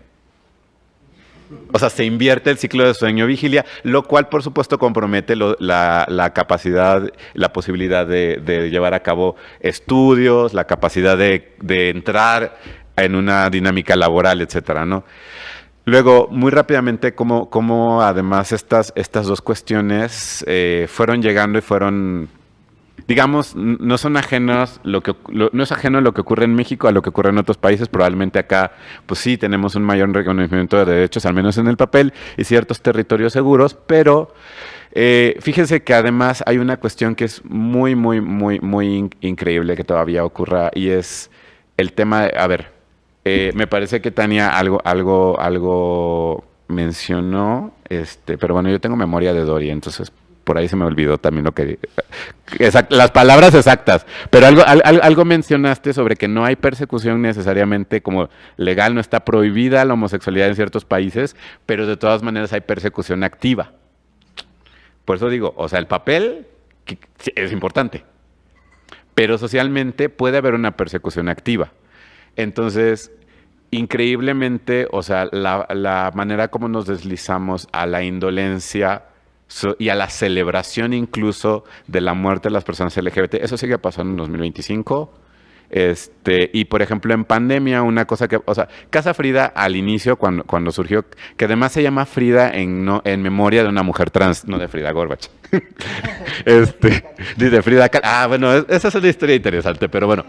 o sea, se invierte el ciclo de sueño-vigilia, lo cual por supuesto compromete la capacidad, la posibilidad de llevar a cabo estudios, la capacidad de entrar en una dinámica laboral, etcétera, ¿no? Luego, muy rápidamente, cómo además estas dos cuestiones fueron llegando y fueron, digamos, no son ajenos, no es ajeno lo que ocurre en México a lo que ocurre en otros países. Probablemente acá, pues sí, tenemos un mayor reconocimiento de derechos, al menos en el papel, y ciertos territorios seguros, pero fíjense que además hay una cuestión que es muy, muy, muy, muy increíble que todavía ocurra, y es el tema de, a ver, me parece que Tania algo mencionó, pero bueno, yo tengo memoria de Dory, entonces por ahí se me olvidó también las palabras exactas, pero algo mencionaste sobre que no hay persecución necesariamente como legal, no está prohibida la homosexualidad en ciertos países, pero de todas maneras hay persecución activa. Por eso digo, o sea, el papel es importante, pero socialmente puede haber una persecución activa. Entonces, increíblemente, o sea, la manera como nos deslizamos a la indolencia y a la celebración incluso de la muerte de las personas LGBT, eso sigue pasando en 2025. Y por ejemplo, en pandemia, una cosa que, o sea, Casa Frida al inicio, cuando surgió, que además se llama Frida en memoria de una mujer trans, no de Frida Gorbach. Dice Frida Kahlo. Ah, bueno, esa es una historia interesante, pero bueno,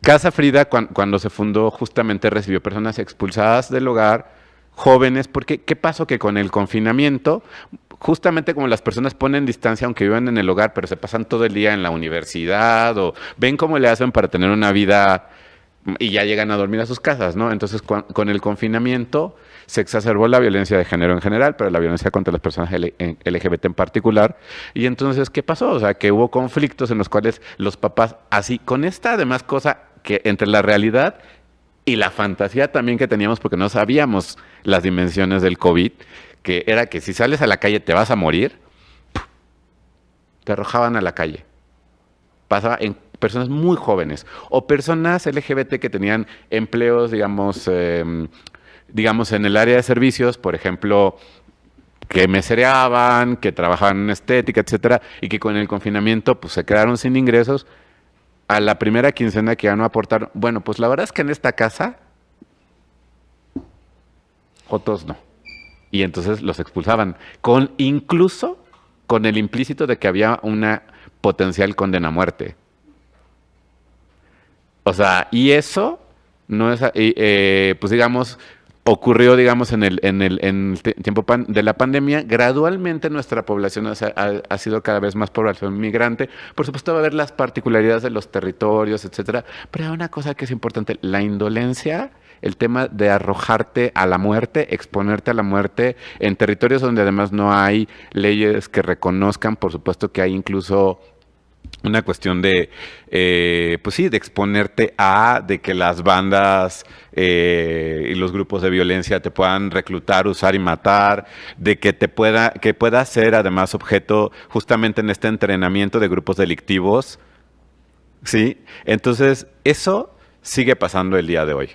Casa Frida, cuando se fundó, justamente recibió personas expulsadas del hogar, jóvenes, porque ¿qué pasó? Que con el confinamiento, justamente como las personas ponen distancia, aunque vivan en el hogar, pero se pasan todo el día en la universidad, o ven cómo le hacen para tener una vida y ya llegan a dormir a sus casas, ¿no? Entonces, con el confinamiento se exacerbó la violencia de género en general, pero la violencia contra las personas LGBT en particular. Y entonces, ¿qué pasó? O sea, que hubo conflictos en los cuales los papás, así, con esta además cosa que entre la realidad Y la fantasía también que teníamos, porque no sabíamos las dimensiones del COVID, que era que si sales a la calle te vas a morir, te arrojaban a la calle. Pasaba en personas muy jóvenes o personas LGBT que tenían empleos, digamos, en el área de servicios, por ejemplo, que mesereaban, que trabajaban en estética, etcétera, y que con el confinamiento pues se quedaron sin ingresos. A la primera quincena que ya no aportaron, bueno, pues la verdad es que en esta casa, otros no. Y entonces los expulsaban, incluso con el implícito de que había una potencial condena a muerte. O sea, y eso no es, pues digamos, ocurrió, digamos, en el tiempo de la pandemia. Gradualmente nuestra población ha sido cada vez más población migrante. Por supuesto va a haber las particularidades de los territorios, etcétera. Pero hay una cosa que es importante, la indolencia, el tema de arrojarte a la muerte, exponerte a la muerte en territorios donde además no hay leyes que reconozcan. Por supuesto que hay incluso una cuestión de, pues sí, de exponerte de que las bandas y los grupos de violencia te puedan reclutar, usar y matar, de que pueda ser además objeto justamente en este entrenamiento de grupos delictivos, ¿sí? Entonces, eso sigue pasando el día de hoy.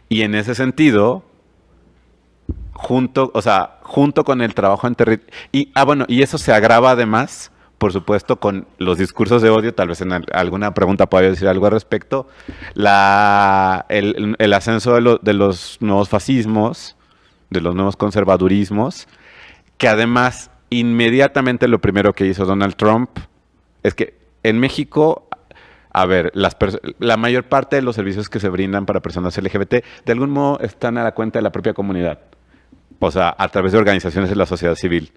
Y en ese sentido, junto con el trabajo en territorio, y eso se agrava además, por supuesto, con los discursos de odio. Tal vez en alguna pregunta pueda decir algo al respecto. El ascenso de los nuevos fascismos, de los nuevos conservadurismos, que además inmediatamente lo primero que hizo Donald Trump es que en México, a ver, la mayor parte de los servicios que se brindan para personas LGBT de algún modo están a la cuenta de la propia comunidad, o sea, a través de organizaciones de la sociedad civil,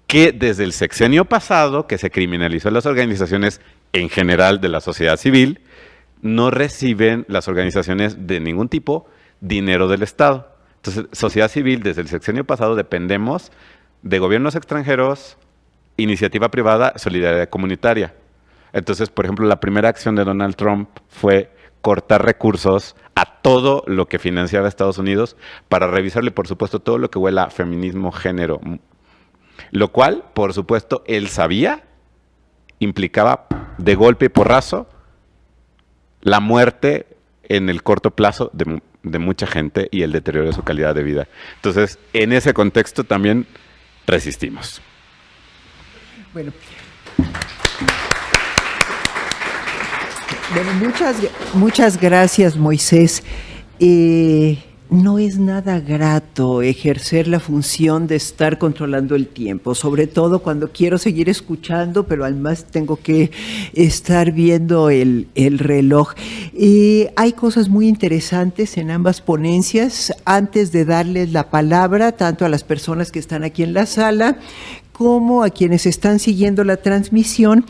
que desde el sexenio pasado, que se criminalizó las organizaciones en general de la sociedad civil, no reciben las organizaciones de ningún tipo dinero del Estado. Entonces, sociedad civil, desde el sexenio pasado dependemos de gobiernos extranjeros, iniciativa privada, solidaridad comunitaria. Entonces, por ejemplo, la primera acción de Donald Trump fue cortar recursos a todo lo que financiaba Estados Unidos para revisarle, por supuesto, todo lo que huela a feminismo, género, lo cual, por supuesto, él sabía, implicaba de golpe y porrazo la muerte en el corto plazo de mucha gente y el deterioro de su calidad de vida. Entonces, en ese contexto también resistimos. Bueno, muchas gracias, Moisés. No es nada grato ejercer la función de estar controlando el tiempo, sobre todo cuando quiero seguir escuchando, pero además tengo que estar viendo el reloj. Hay cosas muy interesantes en ambas ponencias. Antes de darles la palabra, tanto a las personas que están aquí en la sala, como a quienes están siguiendo la transmisión,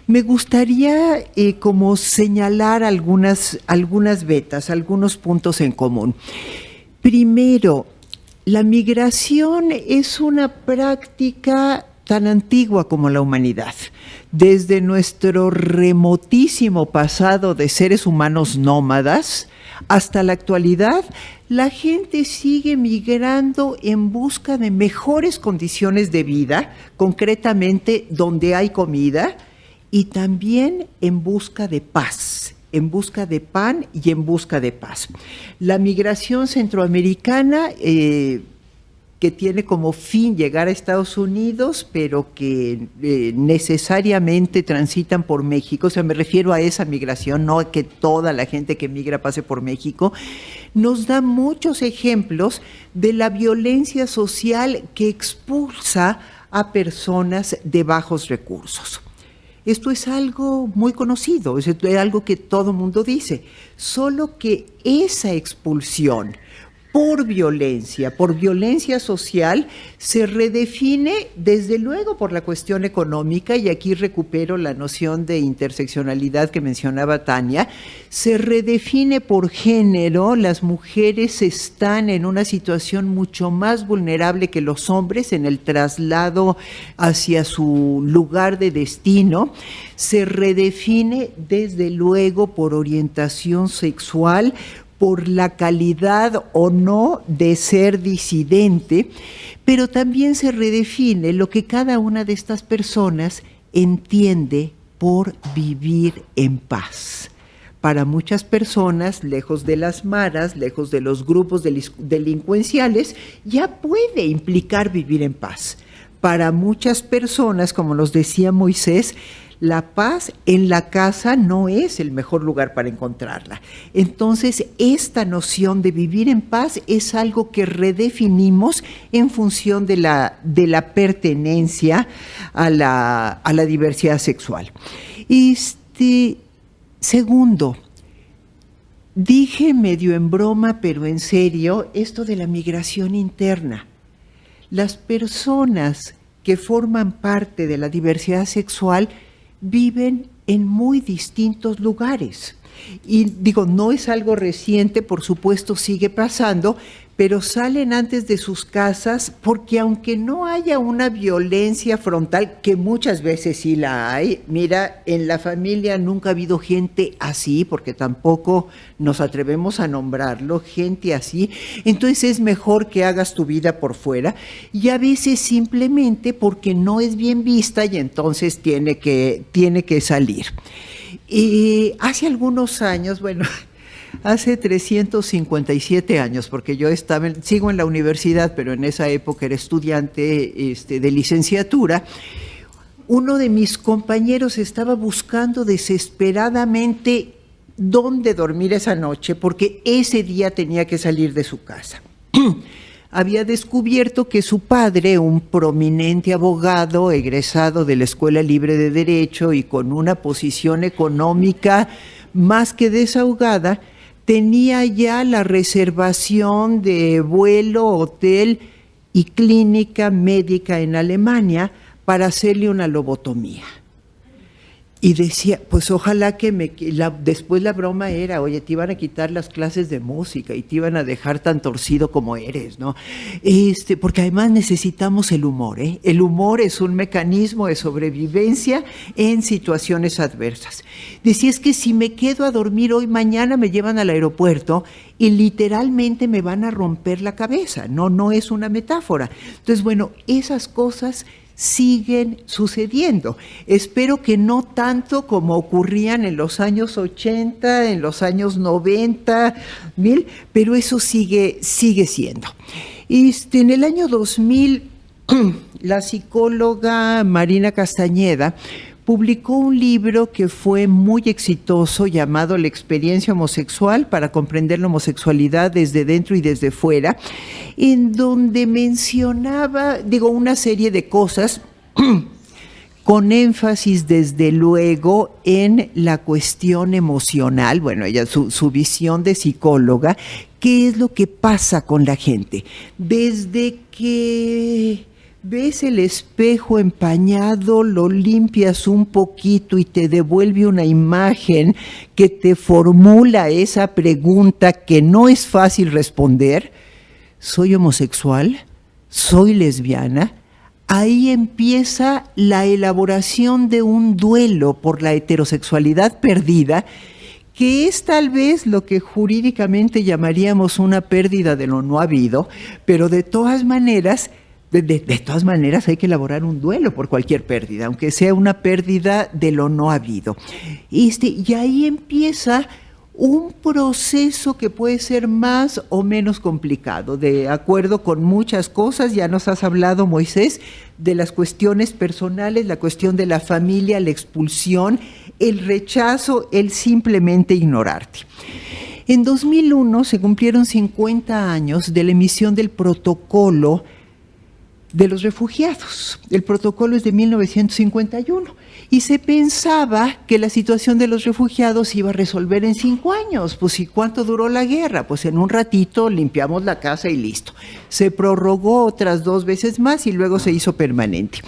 me gustaría como señalar algunas vetas, algunos puntos en común. Primero, la migración es una práctica tan antigua como la humanidad. Desde nuestro remotísimo pasado de seres humanos nómadas hasta la actualidad, la gente sigue migrando en busca de mejores condiciones de vida, concretamente donde hay comida, y también en busca de paz, en busca de pan y en busca de paz. La migración centroamericana, que tiene como fin llegar a Estados Unidos, pero que necesariamente transitan por México, o sea, me refiero a esa migración, no a que toda la gente que migra pase por México, nos da muchos ejemplos de la violencia social que expulsa a personas de bajos recursos. Esto es algo muy conocido, es algo que todo mundo dice, solo que esa expulsión por violencia social, se redefine desde luego por la cuestión económica, y aquí recupero la noción de interseccionalidad que mencionaba Tania, se redefine por género. Las mujeres están en una situación mucho más vulnerable que los hombres en el traslado hacia su lugar de destino. Se redefine desde luego por orientación sexual, por la calidad o no de ser disidente, pero también se redefine lo que cada una de estas personas entiende por vivir en paz. Para muchas personas, lejos de las maras, lejos de los grupos delincuenciales, ya puede implicar vivir en paz. Para muchas personas, como nos decía Moisés, la paz en la casa no es el mejor lugar para encontrarla. Entonces, esta noción de vivir en paz es algo que redefinimos en función de la pertenencia a la diversidad sexual. Segundo, dije medio en broma, pero en serio, esto de la migración interna. Las personas que forman parte de la diversidad sexual viven en muy distintos lugares. Y digo, no es algo reciente, por supuesto sigue pasando, pero salen antes de sus casas porque aunque no haya una violencia frontal, que muchas veces sí la hay, mira, en la familia nunca ha habido gente así, porque tampoco nos atrevemos a nombrarlo, gente así, entonces es mejor que hagas tu vida por fuera, y a veces simplemente porque no es bien vista y entonces tiene que salir. Y hace algunos años, bueno, hace 357 años, porque yo sigo en la universidad, pero en esa época era estudiante de licenciatura, uno de mis compañeros estaba buscando desesperadamente dónde dormir esa noche, porque ese día tenía que salir de su casa. Había descubierto que su padre, un prominente abogado egresado de la Escuela Libre de Derecho y con una posición económica más que desahogada, tenía ya la reservación de vuelo, hotel y clínica médica en Alemania para hacerle una lobotomía. Y decía, pues ojalá que después la broma era, oye, te iban a quitar las clases de música y te iban a dejar tan torcido como eres, ¿no? Porque además necesitamos el humor, ¿eh? El humor es un mecanismo de sobrevivencia en situaciones adversas. Decía, es que si me quedo a dormir hoy, mañana me llevan al aeropuerto y literalmente me van a romper la cabeza, no es una metáfora. Entonces, bueno, esas cosas siguen sucediendo. Espero que no tanto como ocurrían en los años 80, en los años 90, pero eso sigue siendo. En el año 2000, la psicóloga Marina Castañeda publicó un libro que fue muy exitoso llamado La experiencia homosexual para comprender la homosexualidad desde dentro y desde fuera, en donde mencionaba, una serie de cosas con énfasis desde luego en la cuestión emocional, bueno, ella su visión de psicóloga, qué es lo que pasa con la gente, desde que ves el espejo empañado, lo limpias un poquito y te devuelve una imagen que te formula esa pregunta que no es fácil responder. ¿Soy homosexual? ¿Soy lesbiana? Ahí empieza la elaboración de un duelo por la heterosexualidad perdida, que es tal vez lo que jurídicamente llamaríamos una pérdida de lo no habido, pero de todas maneras hay que elaborar un duelo por cualquier pérdida, aunque sea una pérdida de lo no habido. Y ahí empieza un proceso que puede ser más o menos complicado, de acuerdo con muchas cosas. Ya nos has hablado, Moisés, de las cuestiones personales, la cuestión de la familia, la expulsión, el rechazo, el simplemente ignorarte. En 2001 se cumplieron 50 años de la emisión del protocolo de los refugiados. El protocolo es de 1951 y se pensaba que la situación de los refugiados se iba a resolver en 5 años. Pues ¿y cuánto duró la guerra? Pues en un ratito limpiamos la casa y listo. Se prorrogó otras 2 veces más y luego se hizo permanente.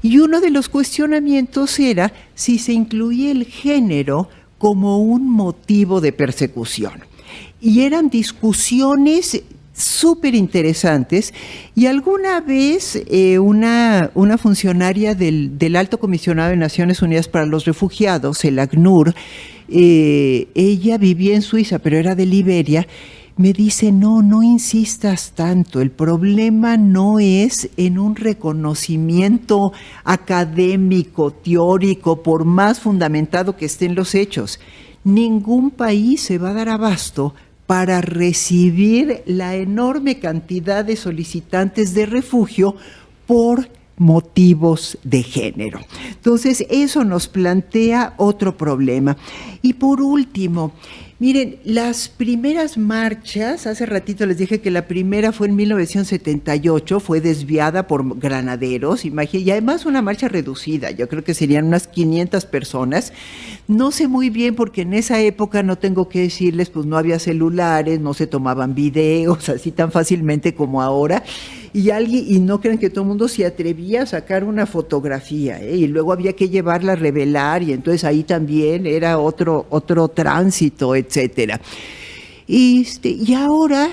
Y uno de los cuestionamientos era si se incluía el género como un motivo de persecución. Y eran discusiones súper interesantes, y alguna vez una funcionaria del Alto Comisionado de Naciones Unidas para los Refugiados, el ACNUR, ella vivía en Suiza, pero era de Liberia, me dice, no insistas tanto, el problema no es en un reconocimiento académico, teórico, por más fundamentado que estén los hechos. Ningún país se va a dar abasto para recibir la enorme cantidad de solicitantes de refugio por motivos de género. Entonces, eso nos plantea otro problema. Y por último, miren, las primeras marchas, hace ratito les dije que la primera fue en 1978, fue desviada por granaderos, y además una marcha reducida, yo creo que serían unas 500 personas. No sé muy bien porque en esa época, no tengo que decirles, pues no había celulares, no se tomaban videos así tan fácilmente como ahora, y no crean que todo el mundo se atrevía a sacar una fotografía, y luego había que llevarla a revelar, y entonces ahí también era otro tránsito, etcétera. Y ahora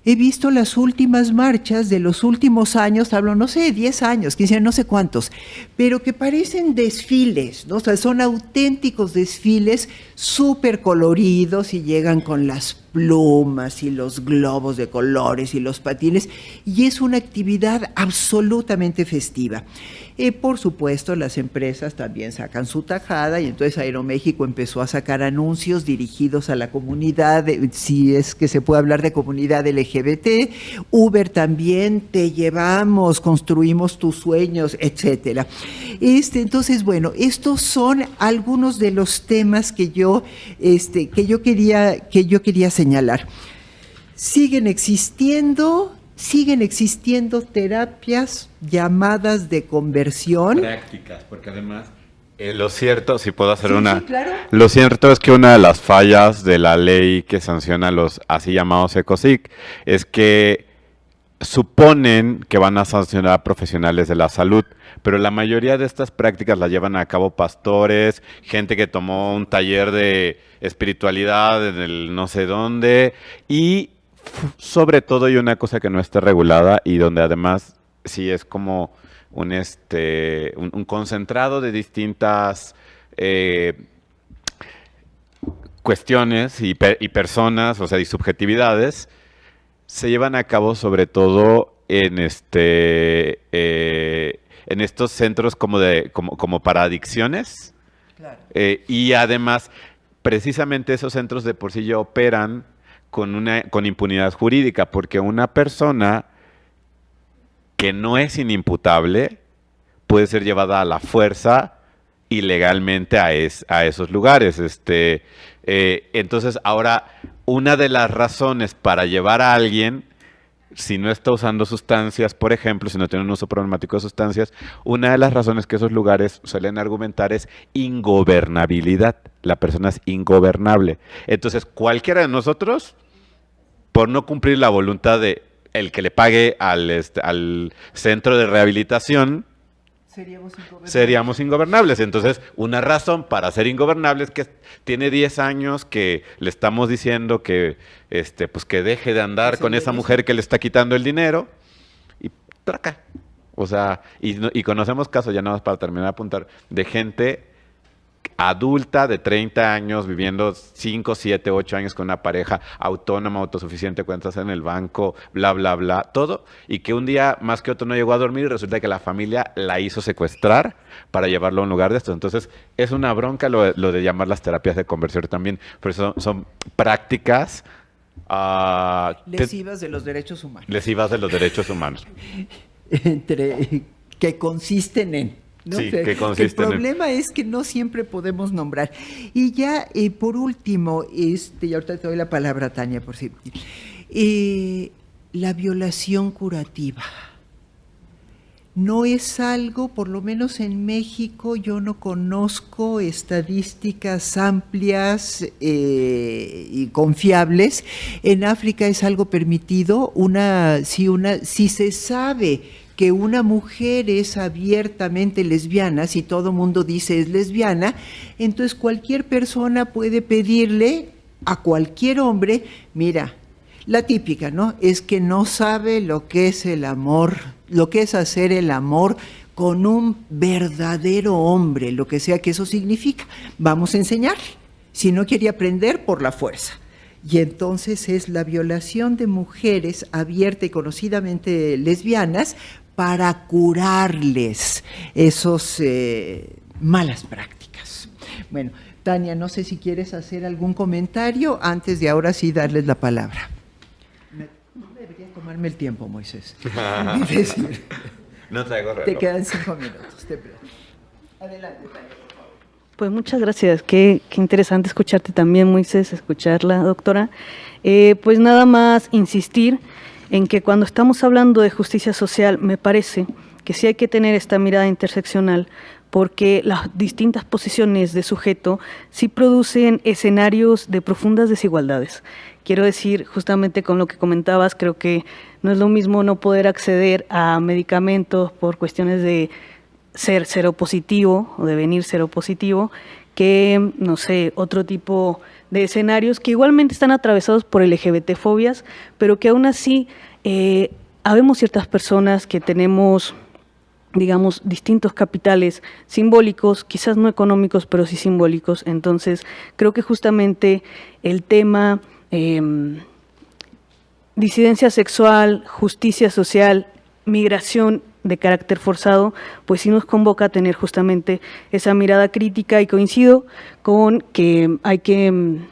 he visto las últimas marchas de los últimos años, hablo, no sé, 10 años, 15, no sé cuántos, pero que parecen desfiles, ¿no? O sea, son auténticos desfiles súper coloridos y llegan con las plumas y los globos de colores y los patines, y es una actividad absolutamente festiva. Por supuesto, las empresas también sacan su tajada, y entonces Aeroméxico empezó a sacar anuncios dirigidos a la comunidad, si es que se puede hablar de comunidad LGBT, Uber también, te llevamos, construimos tus sueños, etcétera. Entonces, bueno, estos son algunos de los temas que yo quería señalar. Siguen existiendo terapias llamadas de conversión. Prácticas, porque además, lo cierto, si puedo hacer Sí, claro. Lo cierto es que una de las fallas de la ley que sanciona los así llamados ECOSIC es que suponen que van a sancionar a profesionales de la salud, pero la mayoría de estas prácticas las llevan a cabo pastores, gente que tomó un taller de espiritualidad en el no sé dónde, y sobre todo hay una cosa que no está regulada y donde además sí es como un concentrado de distintas cuestiones y personas, o sea, y subjetividades, se llevan a cabo sobre todo en estos centros como para adicciones. Claro. Y además, precisamente esos centros de por sí ya operan con impunidad jurídica, porque una persona que no es inimputable puede ser llevada a la fuerza ilegalmente a esos lugares. Entonces, ahora, una de las razones para llevar a alguien, si no está usando sustancias, por ejemplo, si no tiene un uso problemático de sustancias, una de las razones que esos lugares suelen argumentar es ingobernabilidad. La persona es ingobernable. Entonces, cualquiera de nosotros, por no cumplir la voluntad de el que le pague al centro de rehabilitación, seríamos ingobernables. Entonces, una razón para ser ingobernables es que tiene 10 años que le estamos diciendo que, pues que deje de andar con esa mujer que le está quitando el dinero, y traca. O sea, y conocemos casos, ya nada más para terminar de apuntar, de gente adulta de 30 años viviendo 5, 7, 8 años con una pareja autónoma, autosuficiente, cuentas en el banco, bla, bla, bla, todo, y que un día más que otro no llegó a dormir y resulta que la familia la hizo secuestrar para llevarlo a un lugar de estos. Entonces, es una bronca lo de llamar las terapias de conversión también, pero son prácticas lesivas de los derechos humanos. Lesivas de los derechos humanos. Que consisten en... ¿no? Sí, o sea, que consisten el problema es que no siempre podemos nombrar. Y ya, por último, y ahorita te doy la palabra, Tania, por si... la violación curativa. no es algo, por lo menos en México, yo no conozco estadísticas amplias y confiables. En África es algo permitido. Si se sabe que una mujer es abiertamente lesbiana, si todo mundo dice es lesbiana, entonces cualquier persona puede pedirle a cualquier hombre, mira, la típica, ¿no? Es que no sabe lo que es el amor, lo que es hacer el amor con un verdadero hombre, lo que sea que eso significa. Vamos a enseñarle. Si no quiere aprender, por la fuerza. Y entonces es la violación de mujeres abierta y conocidamente lesbianas para curarles esos malas prácticas. Bueno, Tania, no sé si quieres hacer algún comentario antes de ahora sí darles la palabra. Debería tomarme el tiempo, Moisés. No traigo reloj. Te quedan 5 minutos. Adelante, Tania. Pues muchas gracias. Qué interesante escucharte también, Moisés, escucharla, doctora. Pues nada más insistir en que cuando estamos hablando de justicia social, me parece que sí hay que tener esta mirada interseccional, porque las distintas posiciones de sujeto sí producen escenarios de profundas desigualdades. Quiero decir, justamente con lo que comentabas, creo que no es lo mismo no poder acceder a medicamentos por cuestiones de ser seropositivo o de venir seropositivo, que, no sé, otro tipo de escenarios que igualmente están atravesados por LGBT-fobias, pero que aún así habemos ciertas personas que tenemos, digamos, distintos capitales simbólicos, quizás no económicos, pero sí simbólicos. Entonces, creo que justamente el tema disidencia sexual, justicia social, migración de carácter forzado, pues sí nos convoca a tener justamente esa mirada crítica, y coincido con que hay que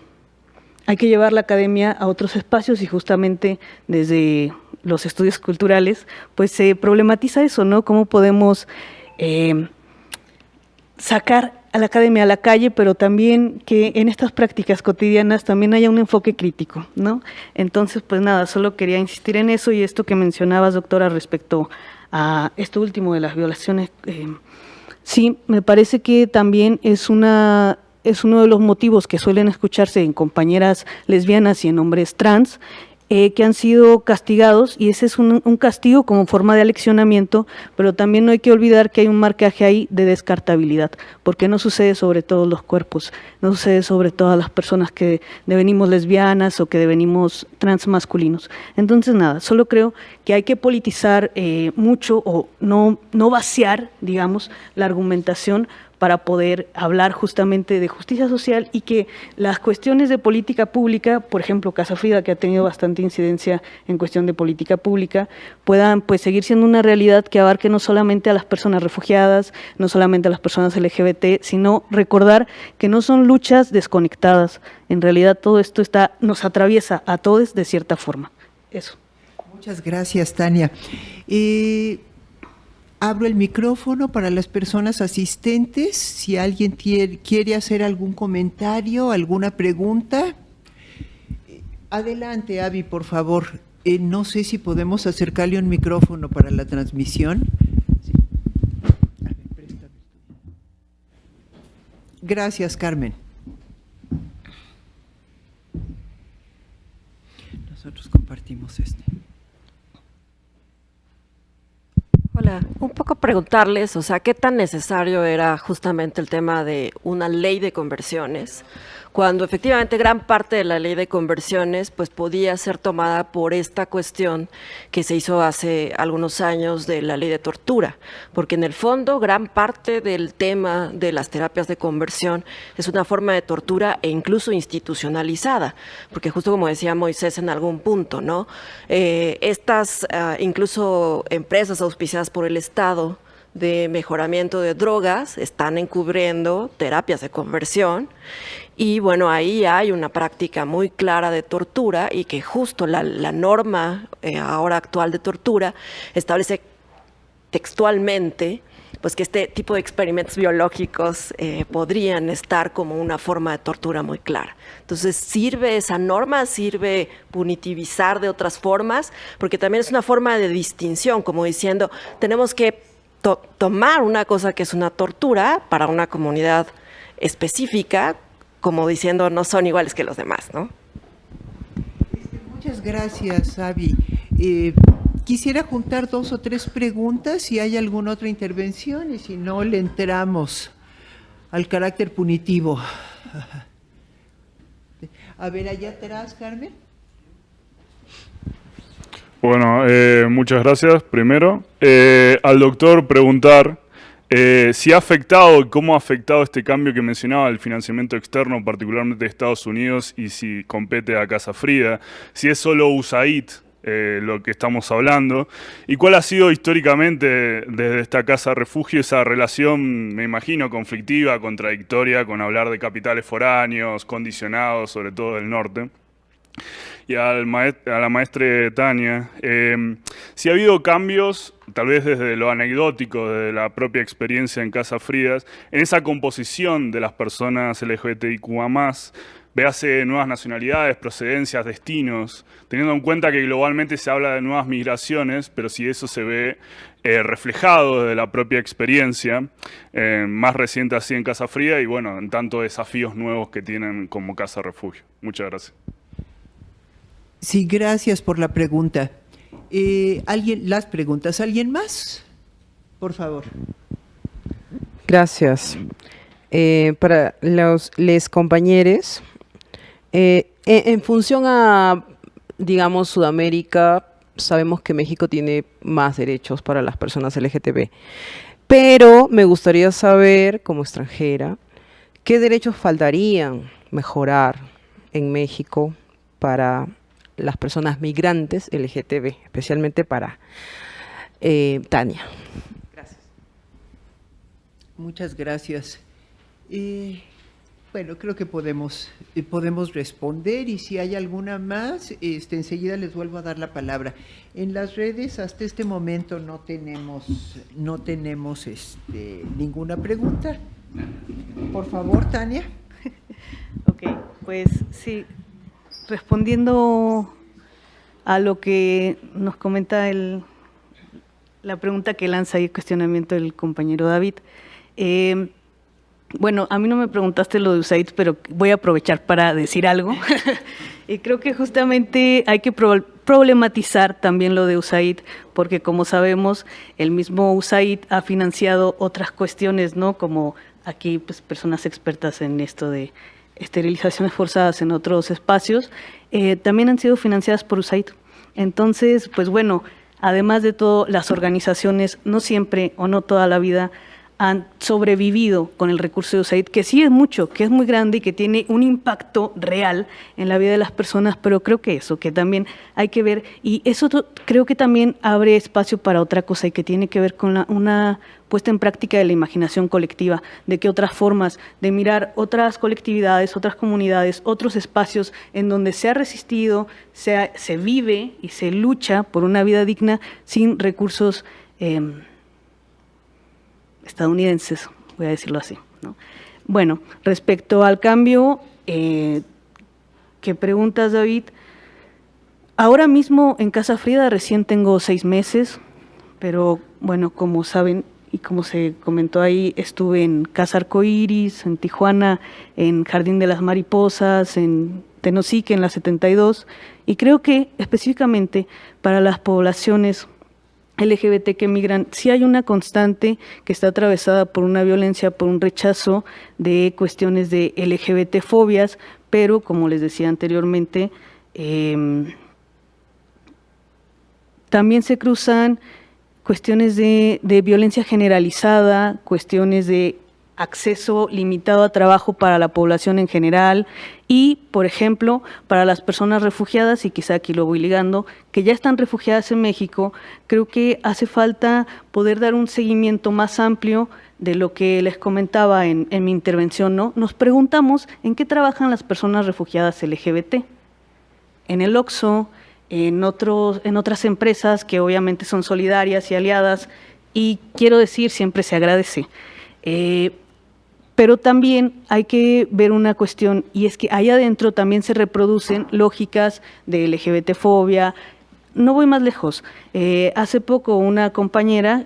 llevar la academia a otros espacios, y justamente desde los estudios culturales pues se problematiza eso, ¿no? Cómo podemos sacar a la academia a la calle, pero también que en estas prácticas cotidianas también haya un enfoque crítico, ¿no? Entonces, pues nada, solo quería insistir en eso, y esto que mencionabas, doctora, respecto a esto último de las violaciones, sí, me parece que también es uno de los motivos que suelen escucharse en compañeras lesbianas y en hombres trans, que han sido castigados, y ese es un castigo como forma de aleccionamiento, pero también no hay que olvidar que hay un marcaje ahí de descartabilidad, porque no sucede sobre todos los cuerpos, no sucede sobre todas las personas que devenimos lesbianas o que devenimos transmasculinos. Entonces nada, solo creo que hay que politizar mucho, o no vaciar, digamos, la argumentación, para poder hablar justamente de justicia social, y que las cuestiones de política pública, por ejemplo, Casa Frida, que ha tenido bastante incidencia en cuestión de política pública, puedan pues seguir siendo una realidad que abarque no solamente a las personas refugiadas, no solamente a las personas LGBT, sino recordar que no son luchas desconectadas. En realidad todo esto nos atraviesa a todos de cierta forma. Eso. Muchas gracias, Tania. Abro el micrófono para las personas asistentes. Si alguien quiere hacer algún comentario, alguna pregunta. Adelante, Avi, por favor. No sé si podemos acercarle un micrófono para la transmisión. Sí. A ver, préstame. Gracias, Carmen. Nosotros compartimos este. Hola, un poco preguntarles, o sea, ¿qué tan necesario era justamente el tema de una ley de conversiones? Cuando efectivamente gran parte de la ley de conversiones pues podía ser tomada por esta cuestión que se hizo hace algunos años de la ley de tortura, porque en el fondo gran parte del tema de las terapias de conversión es una forma de tortura e incluso institucionalizada, porque justo como decía Moisés en algún punto, ¿no? Estas incluso empresas auspiciadas por el Estado de mejoramiento de drogas están encubriendo terapias de conversión. Y bueno, ahí hay una práctica muy clara de tortura, y que justo la norma ahora actual de tortura establece textualmente pues que este tipo de experimentos biológicos podrían estar como una forma de tortura muy clara. Entonces, ¿sirve esa norma? ¿Sirve punitivizar de otras formas? Porque también es una forma de distinción, como diciendo, tenemos que tomar una cosa que es una tortura para una comunidad específica, como diciendo no son iguales que los demás, ¿no? Muchas gracias, Avi. Quisiera juntar 2 o 3 preguntas, si hay alguna otra intervención, y si no, le entramos al carácter punitivo. A ver, allá atrás, Carmen. Bueno, muchas gracias. Primero, al doctor preguntar si ha afectado y cómo ha afectado este cambio que mencionaba el financiamiento externo, particularmente de Estados Unidos, y si compete a Casa Frida, si es solo USAID lo que estamos hablando, y cuál ha sido históricamente desde esta casa refugio esa relación, me imagino, conflictiva, contradictoria, con hablar de capitales foráneos, condicionados, sobre todo del norte. Y a la maestra Tania, si ha habido cambios, tal vez desde lo anecdótico, desde la propia experiencia en Casa Fridas, en esa composición de las personas LGBTIQA+, véase nuevas nacionalidades, procedencias, destinos, teniendo en cuenta que globalmente se habla de nuevas migraciones, pero si eso se ve reflejado desde la propia experiencia, más reciente así en Casa Frida, y bueno, en tanto desafíos nuevos que tienen como Casa Refugio. Muchas gracias. Sí, gracias por la pregunta. Las preguntas, ¿alguien más? Por favor. Gracias. Para les compañeros, en función a, digamos, Sudamérica, sabemos que México tiene más derechos para las personas LGTB, pero me gustaría saber, como extranjera, ¿qué derechos faltarían mejorar en México para las personas migrantes LGTB, especialmente para Tania? Gracias. Muchas gracias. Bueno, creo que podemos responder, y si hay alguna más, enseguida les vuelvo a dar la palabra. En las redes hasta este momento no tenemos ninguna pregunta. Por favor, Tania. Ok, pues sí, respondiendo a lo que nos comenta la pregunta que lanza y el cuestionamiento del compañero David. Bueno, a mí no me preguntaste lo de USAID, pero voy a aprovechar para decir algo. Y creo que justamente hay que problematizar también lo de USAID, porque como sabemos, el mismo USAID ha financiado otras cuestiones, ¿no? Como aquí, pues, personas expertas en esto de esterilizaciones forzadas en otros espacios, también han sido financiadas por USAID. Entonces, pues bueno, además de todo, las organizaciones no siempre o no toda la vida han sobrevivido con el recurso de USAID, que sí es mucho, que es muy grande y que tiene un impacto real en la vida de las personas, pero creo que eso, que también hay que ver, y eso creo que también abre espacio para otra cosa y que tiene que ver con una puesta en práctica de la imaginación colectiva, de que otras formas de mirar otras colectividades, otras comunidades, otros espacios en donde se ha resistido, se vive y se lucha por una vida digna sin recursos estadounidenses, voy a decirlo así, ¿no? Bueno, respecto al cambio que preguntas, David, ahora mismo en Casa Frida recién tengo 6 meses, pero bueno, como saben y como se comentó ahí, estuve en Casa Arcoíris, en Tijuana, en Jardín de las Mariposas, en Tenosique, en la 72, y creo que específicamente para las poblaciones LGBT que migran, sí hay una constante que está atravesada por una violencia, por un rechazo de cuestiones de LGBT-fobias, pero como les decía anteriormente, también se cruzan cuestiones de violencia generalizada, cuestiones de acceso limitado a trabajo para la población en general y, por ejemplo, para las personas refugiadas, y quizá aquí lo voy ligando, que ya están refugiadas en México, creo que hace falta poder dar un seguimiento más amplio de lo que les comentaba en mi intervención, ¿no? Nos preguntamos en qué trabajan las personas refugiadas LGBT. En el OXXO, en otras empresas que obviamente son solidarias y aliadas, y quiero decir, siempre se agradece. Pero también hay que ver una cuestión, y es que ahí adentro también se reproducen lógicas de LGBT-fobia. No voy más lejos. Hace poco una compañera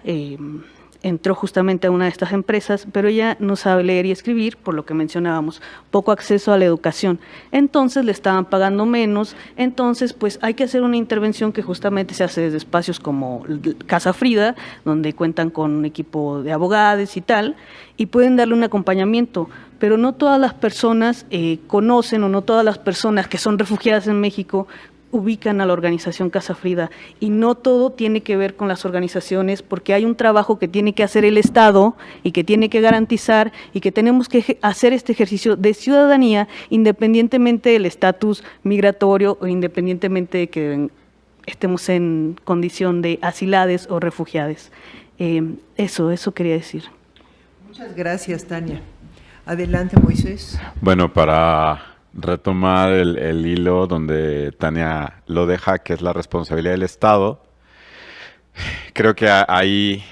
entró justamente a una de estas empresas, pero ella no sabe leer y escribir, por lo que mencionábamos, poco acceso a la educación. Entonces le estaban pagando menos, entonces pues hay que hacer una intervención que justamente se hace desde espacios como Casa Frida, donde cuentan con un equipo de abogados y tal, y pueden darle un acompañamiento, pero no todas las personas conocen, o no todas las personas que son refugiadas en México ubican a la organización Casa Frida, y no todo tiene que ver con las organizaciones, porque hay un trabajo que tiene que hacer el Estado y que tiene que garantizar, y que tenemos que hacer este ejercicio de ciudadanía independientemente del estatus migratorio o independientemente de que estemos en condición de asilades o refugiados. Eso quería decir. Muchas gracias, Tania. Adelante, Moisés. Bueno, para retomar el hilo donde Tania lo deja, que es la responsabilidad del Estado, creo que hay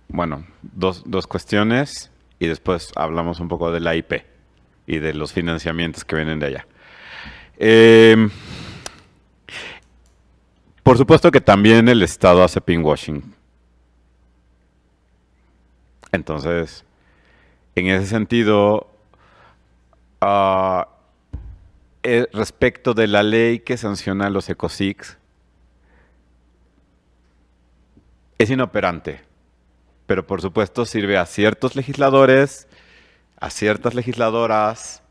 bueno, dos cuestiones, y después hablamos un poco de la IP y de los financiamientos que vienen de allá. Por supuesto que también el Estado hace pinkwashing. Entonces, en ese sentido, respecto de la ley que sanciona los ecocics, es inoperante, pero por supuesto sirve a ciertos legisladores, a ciertas legisladoras,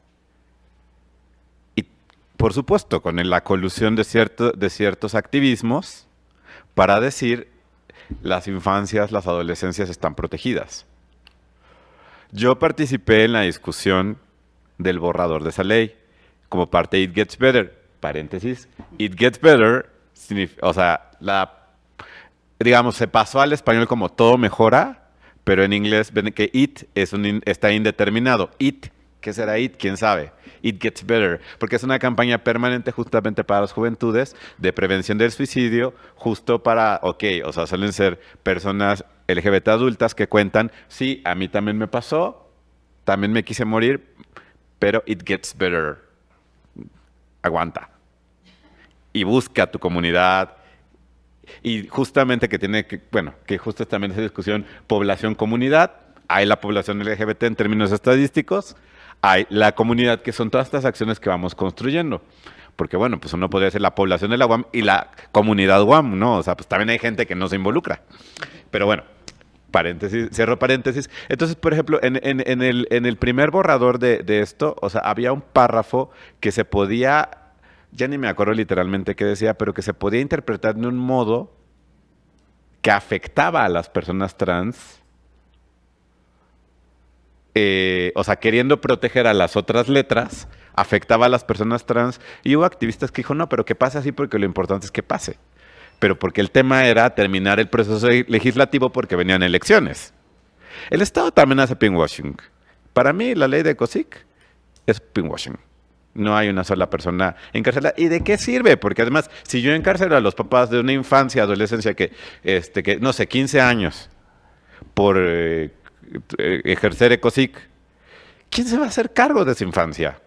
y por supuesto con la colusión de ciertos activismos para decir las infancias, las adolescencias están protegidas. Yo participé en la discusión del borrador de esa ley como parte de It Gets Better, paréntesis. It Gets Better, o sea, digamos, se pasó al español como todo mejora, pero en inglés ven que it está indeterminado. It, ¿qué será it? ¿Quién sabe? It Gets Better, porque es una campaña permanente justamente para las juventudes de prevención del suicidio, justo para, o sea, suelen ser personas LGBT adultas que cuentan, sí, a mí también me pasó, también me quise morir, pero it gets better. Aguanta. Y busca tu comunidad. Y justamente que justo también esa discusión, población-comunidad, hay la población LGBT en términos estadísticos, hay la comunidad, que son todas estas acciones que vamos construyendo. Porque bueno, pues uno podría ser la población de la UAM y la comunidad UAM, ¿no? O sea, pues también hay gente que no se involucra. Pero bueno, paréntesis, cierro paréntesis. Entonces, por ejemplo, en el primer borrador de esto, o sea, había un párrafo que se podía, ya ni me acuerdo literalmente qué decía, pero que se podía interpretar de un modo que afectaba a las personas trans, o sea, queriendo proteger a las otras letras, afectaba a las personas trans, y hubo activistas que dijo, no, pero que pase así porque lo importante es que pase. Pero porque el tema era terminar el proceso legislativo porque venían elecciones. El Estado también hace pinkwashing. Para mí, la ley de ecocic es pinkwashing. No hay una sola persona encarcelada. ¿Y de qué sirve? Porque además, si yo encarcelo a los papás de una infancia, adolescencia, que no sé, 15 años, por ejercer ecocic, ¿quién se va a hacer cargo de esa infancia?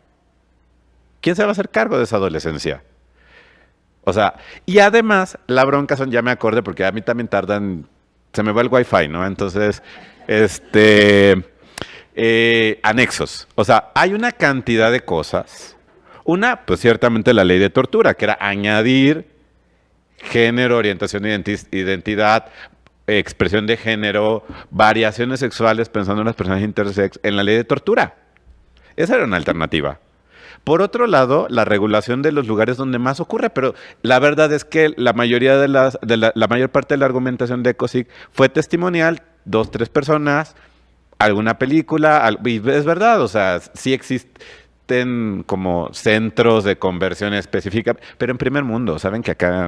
¿Quién se va a hacer cargo de esa adolescencia? O sea, y además, la bronca son, ya me acordé, porque a mí también tardan, se me va el wifi, ¿no? Entonces, anexos. O sea, hay una cantidad de cosas. Una, pues ciertamente la ley de tortura, que era añadir género, orientación, identidad, expresión de género, variaciones sexuales, pensando en las personas intersex, en la ley de tortura. Esa era una alternativa. Por otro lado, la regulación de los lugares donde más ocurre, pero la verdad es que la mayoría la mayor parte de la argumentación de ecocic fue testimonial, 2, 3 personas, alguna película, y es verdad, o sea, sí existen como centros de conversión específica, pero en primer mundo, saben que acá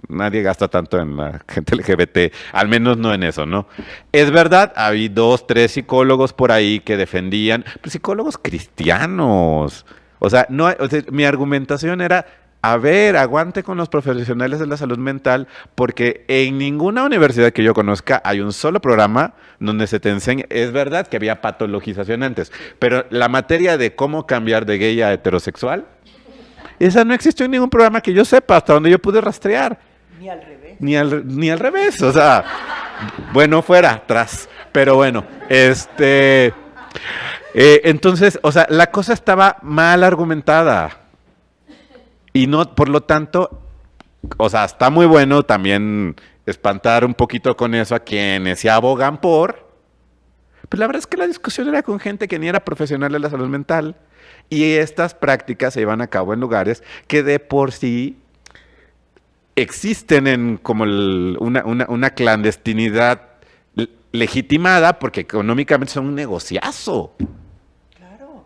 nadie gasta tanto en la gente LGBT, al menos no en eso, ¿no? Es verdad, había 2, 3 psicólogos por ahí que defendían, pero psicólogos cristianos. O sea, mi argumentación era, a ver, aguante con los profesionales de la salud mental, porque en ninguna universidad que yo conozca hay un solo programa donde se te enseña. Es verdad que había patologización antes, pero la materia de cómo cambiar de gay a heterosexual, esa no existió en ningún programa que yo sepa, hasta donde yo pude rastrear. Ni al revés. Ni al revés, o sea, Bueno, fuera, atrás. Pero bueno, entonces, o sea, la cosa estaba mal argumentada. Y no, por lo tanto, o sea, está muy bueno también espantar un poquito con eso a quienes se abogan por. Pero la verdad es que la discusión era con gente que ni era profesional de la salud mental. Y estas prácticas se llevan a cabo en lugares que de por sí existen en como una clandestinidad legitimada porque económicamente son un negociazo. Claro.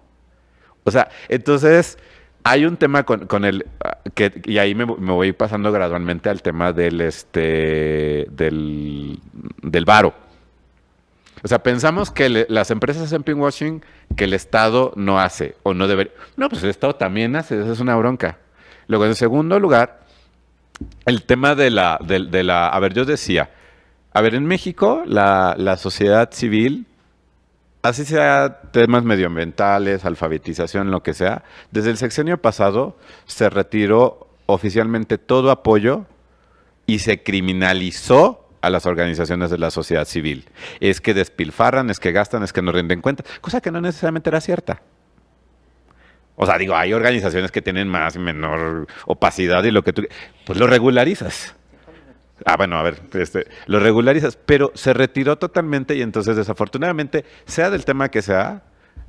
O sea, entonces hay un tema con el y ahí me voy pasando gradualmente al tema del varo. O sea, pensamos que las empresas hacen pinkwashing que el Estado no hace o no debería. No, pues el Estado también hace, esa es una bronca. Luego, en segundo lugar, el tema a ver, yo decía, a ver, en México la sociedad civil, así sea temas medioambientales, alfabetización, lo que sea, desde el sexenio pasado se retiró oficialmente todo apoyo y se criminalizó a las organizaciones de la sociedad civil. Es que despilfarran, es que gastan, es que no rinden cuenta, cosa que no necesariamente era cierta. O sea, digo, hay organizaciones que tienen más y menor opacidad y lo que tú... Pues lo regularizas. Ah, bueno, a ver, lo regularizas, pero se retiró totalmente y entonces desafortunadamente, sea del tema que sea,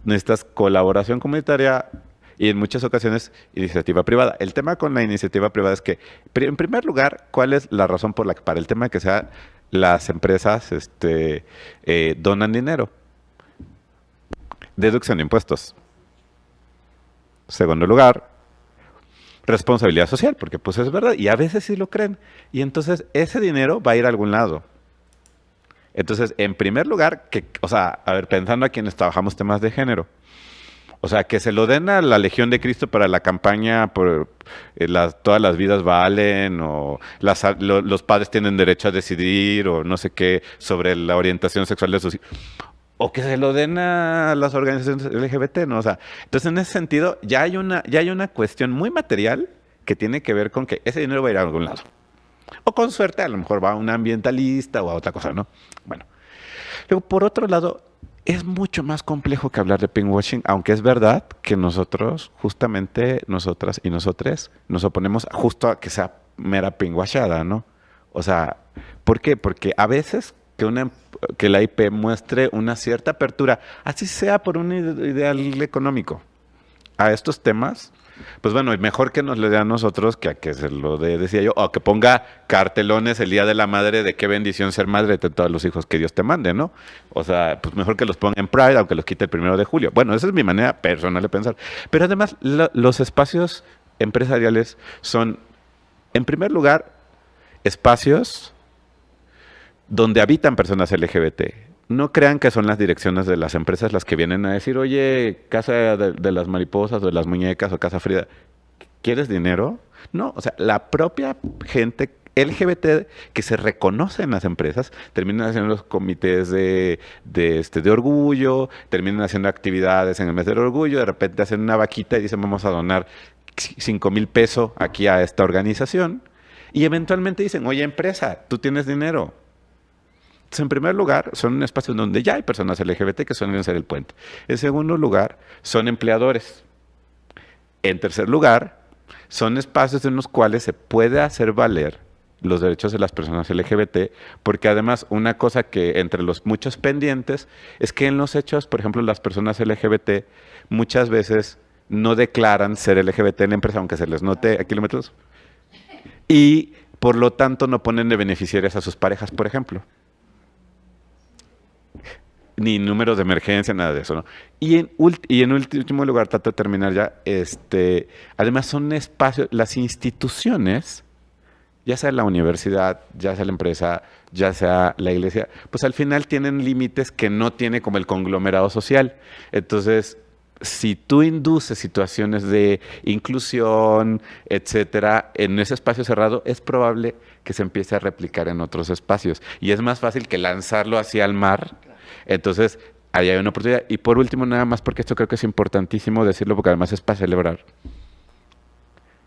necesitas colaboración comunitaria y en muchas ocasiones iniciativa privada. El tema con la iniciativa privada es que, en primer lugar, ¿cuál es la razón por la que para el tema que sea las empresas donan dinero? Deducción de impuestos. Segundo lugar, responsabilidad social, porque pues es verdad, y a veces sí lo creen. Y entonces ese dinero va a ir a algún lado. Entonces, en primer lugar, o sea, a ver, pensando a quienes trabajamos temas de género, o sea, que se lo den a la Legión de Cristo para la campaña por todas las vidas valen, o los padres tienen derecho a decidir, o no sé qué, sobre la orientación sexual de sus hijos. O que se lo den a las organizaciones LGBT, ¿no? O sea, entonces en ese sentido ya hay una cuestión muy material que tiene que ver con que ese dinero va a ir a algún lado. O con suerte a lo mejor va a un ambientalista o a otra cosa, ¿no? Bueno. Luego, por otro lado, es mucho más complejo que hablar de pinkwashing, aunque es verdad que nosotros, justamente nosotras y nosotres, nos oponemos justo a que sea mera pinkwashada, ¿no? O sea, ¿por qué? Porque a veces que la IP muestre una cierta apertura, así sea por un ideal económico, a estos temas, pues bueno, mejor que nos lo dé a nosotros que a que se lo dé, decía yo, o que ponga cartelones el Día de la Madre de qué bendición ser madre de todos los hijos que Dios te mande, ¿no? O sea, pues mejor que los ponga en Pride, aunque los quite el 1 de julio. Bueno, esa es mi manera personal de pensar. Pero además, los espacios empresariales son, en primer lugar, espacios donde habitan personas LGBT. No crean que son las direcciones de las empresas las que vienen a decir, oye, casa de las mariposas o de las muñecas o casa Frida, ¿quieres dinero? No, o sea, la propia gente LGBT que se reconoce en las empresas terminan haciendo los comités de orgullo, terminan haciendo actividades en el mes del orgullo, de repente hacen una vaquita y dicen vamos a donar 5,000 pesos aquí a esta organización y eventualmente dicen, oye empresa, tú tienes dinero. En primer lugar, son un espacio donde ya hay personas LGBT que suelen ser el puente. En segundo lugar, son empleadores. En tercer lugar, son espacios en los cuales se puede hacer valer los derechos de las personas LGBT, porque además una cosa que entre los muchos pendientes es que en los hechos, por ejemplo, las personas LGBT muchas veces no declaran ser LGBT en la empresa, aunque se les note a kilómetros, y por lo tanto no ponen de beneficiarias a sus parejas, por ejemplo. Ni números de emergencia, nada de eso, ¿no? Y en último lugar, trato de terminar ya, además son espacios, las instituciones, ya sea la universidad, ya sea la empresa, ya sea la iglesia, pues al final tienen límites que no tiene como el conglomerado social. Entonces, si tú induces situaciones de inclusión, etcétera, en ese espacio cerrado, es probable que se empiece a replicar en otros espacios. Y es más fácil que lanzarlo hacia el mar. Entonces, ahí hay una oportunidad. Y por último, nada más, porque esto creo que es importantísimo decirlo, porque además es para celebrar.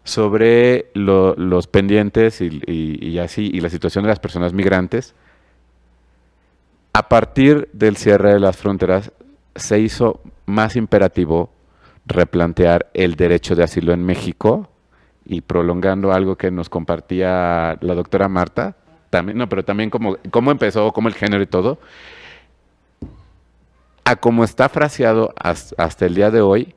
Sobre los pendientes y así, y la situación de las personas migrantes, A partir del cierre de las fronteras, se hizo más imperativo replantear el derecho de asilo en México, y prolongando algo que nos compartía la doctora Marta, también, no, pero también cómo empezó, cómo el género y todo, a cómo está fraseado hasta el día de hoy,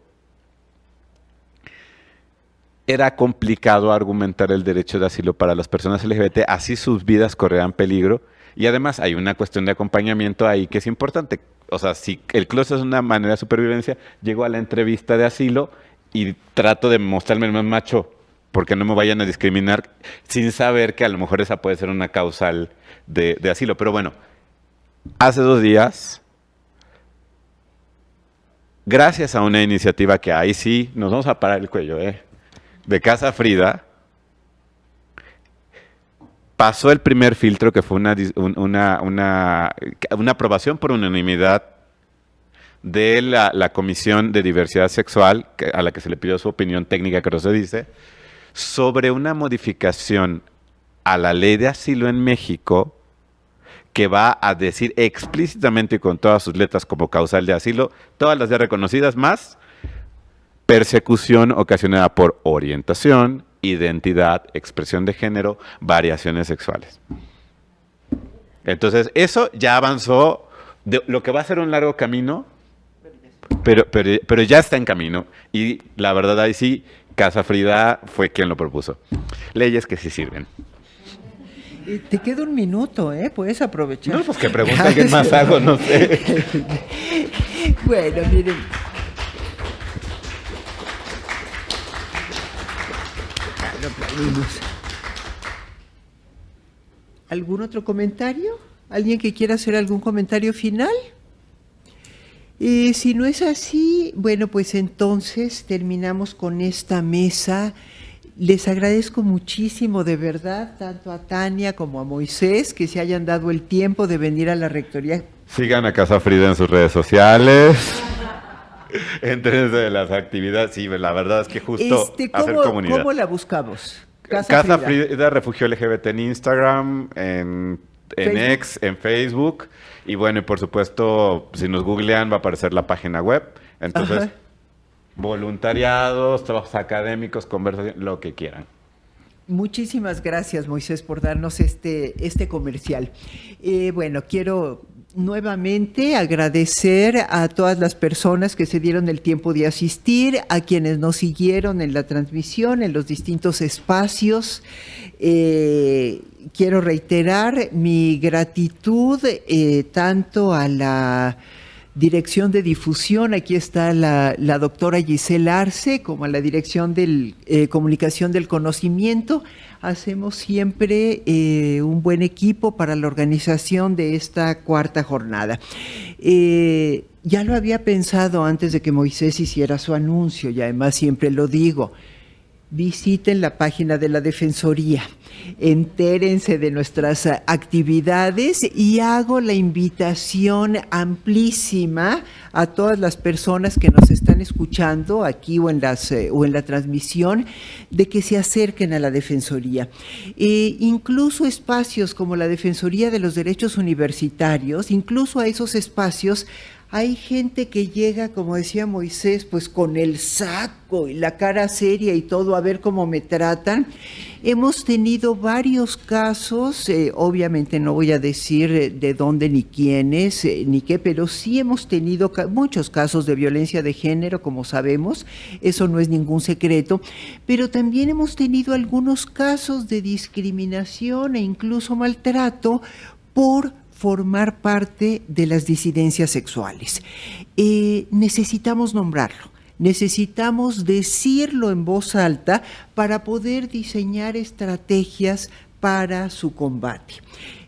era complicado argumentar el derecho de asilo para las personas LGBT, así sus vidas corrían peligro, y además hay una cuestión de acompañamiento ahí que es importante. O sea, si el closet es una manera de supervivencia, llego a la entrevista de asilo y trato de mostrarme el más macho, porque no me vayan a discriminar, sin saber que a lo mejor esa puede ser una causal de asilo. Pero bueno, hace 2 días, gracias a una iniciativa que ahí sí nos vamos a parar el cuello, de Casa Frida, pasó el primer filtro, que fue una aprobación por unanimidad de la Comisión de Diversidad Sexual, a la que se le pidió su opinión técnica, que no se dice, sobre una modificación a la ley de asilo en México, que va a decir explícitamente y con todas sus letras como causal de asilo, todas las ya reconocidas, más persecución ocasionada por orientación, identidad, expresión de género, variaciones sexuales. Entonces, eso ya avanzó, lo que va a ser un largo camino, pero ya está en camino. Y la verdad, ahí sí, Casa Frida fue quien lo propuso. Leyes que sí sirven. Te queda 1 minuto, puedes aprovechar. No, pues que pregunte alguien más algo, no sé. Bueno, miren. Lo aplaudimos. ¿Algún otro comentario? ¿Alguien que quiera hacer algún comentario final? Si no es así, bueno, pues entonces terminamos con esta mesa. Les agradezco muchísimo, de verdad, tanto a Tania como a Moisés, que se hayan dado el tiempo de venir a la Rectoría. Sigan a Casa Frida en sus redes sociales. Entren de las actividades. Sí, la verdad es que justo hacer comunidad. ¿Cómo la buscamos? Casa Frida Refugio LGBT en Instagram, en X, en Facebook. Y bueno, y por supuesto, si nos googlean va a aparecer la página web. Entonces, ajá, voluntariados, trabajos académicos, conversación, lo que quieran. Muchísimas gracias, Moisés, por darnos este comercial. Bueno, quiero nuevamente agradecer a todas las personas que se dieron el tiempo de asistir, a quienes nos siguieron en la transmisión, en los distintos espacios. Quiero reiterar mi gratitud tanto a la Dirección de Difusión, aquí está la doctora Giselle Arce, como a la Dirección de Comunicación del Conocimiento. Hacemos siempre un buen equipo para la organización de esta 4ª jornada. Ya lo había pensado antes de que Moisés hiciera su anuncio, y además siempre lo digo. Visiten la página de la Defensoría, entérense de nuestras actividades, y hago la invitación amplísima a todas las personas que nos están escuchando aquí o en la transmisión, de que se acerquen a la Defensoría. Incluso espacios como la Defensoría de los Derechos Universitarios, incluso a esos espacios, hay gente que llega, como decía Moisés, pues con el saco y la cara seria y todo, a ver cómo me tratan. Hemos tenido varios casos, obviamente no voy a decir de dónde ni quiénes, ni qué, pero sí hemos tenido muchos casos de violencia de género, como sabemos, eso no es ningún secreto, pero también hemos tenido algunos casos de discriminación e incluso maltrato por formar parte de las disidencias sexuales. Necesitamos nombrarlo, necesitamos decirlo en voz alta para poder diseñar estrategias para su combate.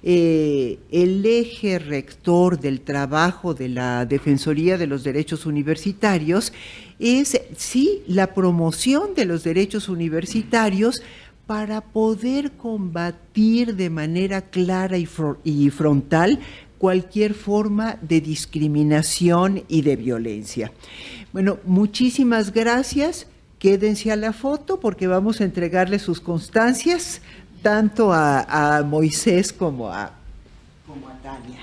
El eje rector del trabajo de la Defensoría de los Derechos Universitarios es, sí, la promoción de los derechos universitarios, para poder combatir de manera clara y frontal cualquier forma de discriminación y de violencia. Bueno, muchísimas gracias. Quédense a la foto porque vamos a entregarle sus constancias tanto a Moisés como a Tania.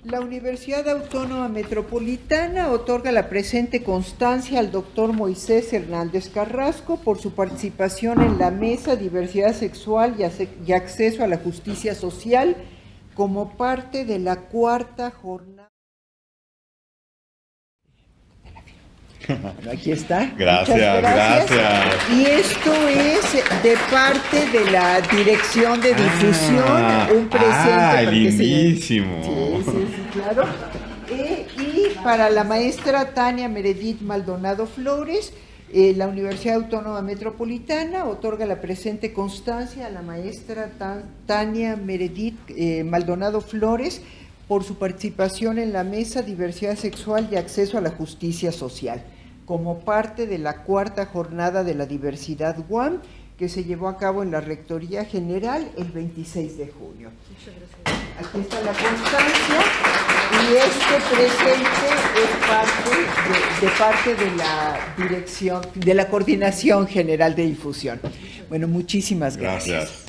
La Universidad Autónoma Metropolitana otorga la presente constancia al doctor Moisés Hernández Carrasco por su participación en la Mesa Diversidad Sexual y Acceso a la Justicia Social como parte de la 4ª jornada. Bueno, aquí está. Gracias. Y esto es de parte de la Dirección de Difusión, un presente. Lindísimo. Sí, claro. Y para la maestra Tania Meredith Maldonado Flores, la Universidad Autónoma Metropolitana otorga la presente constancia a la maestra Tania Meredith Maldonado Flores por su participación en la Mesa Diversidad Sexual y Acceso a la Justicia Social, como parte de la 4ª jornada de la diversidad UAM, que se llevó a cabo en la Rectoría General el 26 de junio. Muchas gracias. Aquí está la constancia y este presente es parte de la dirección, de la Coordinación General de Difusión. Bueno, muchísimas gracias.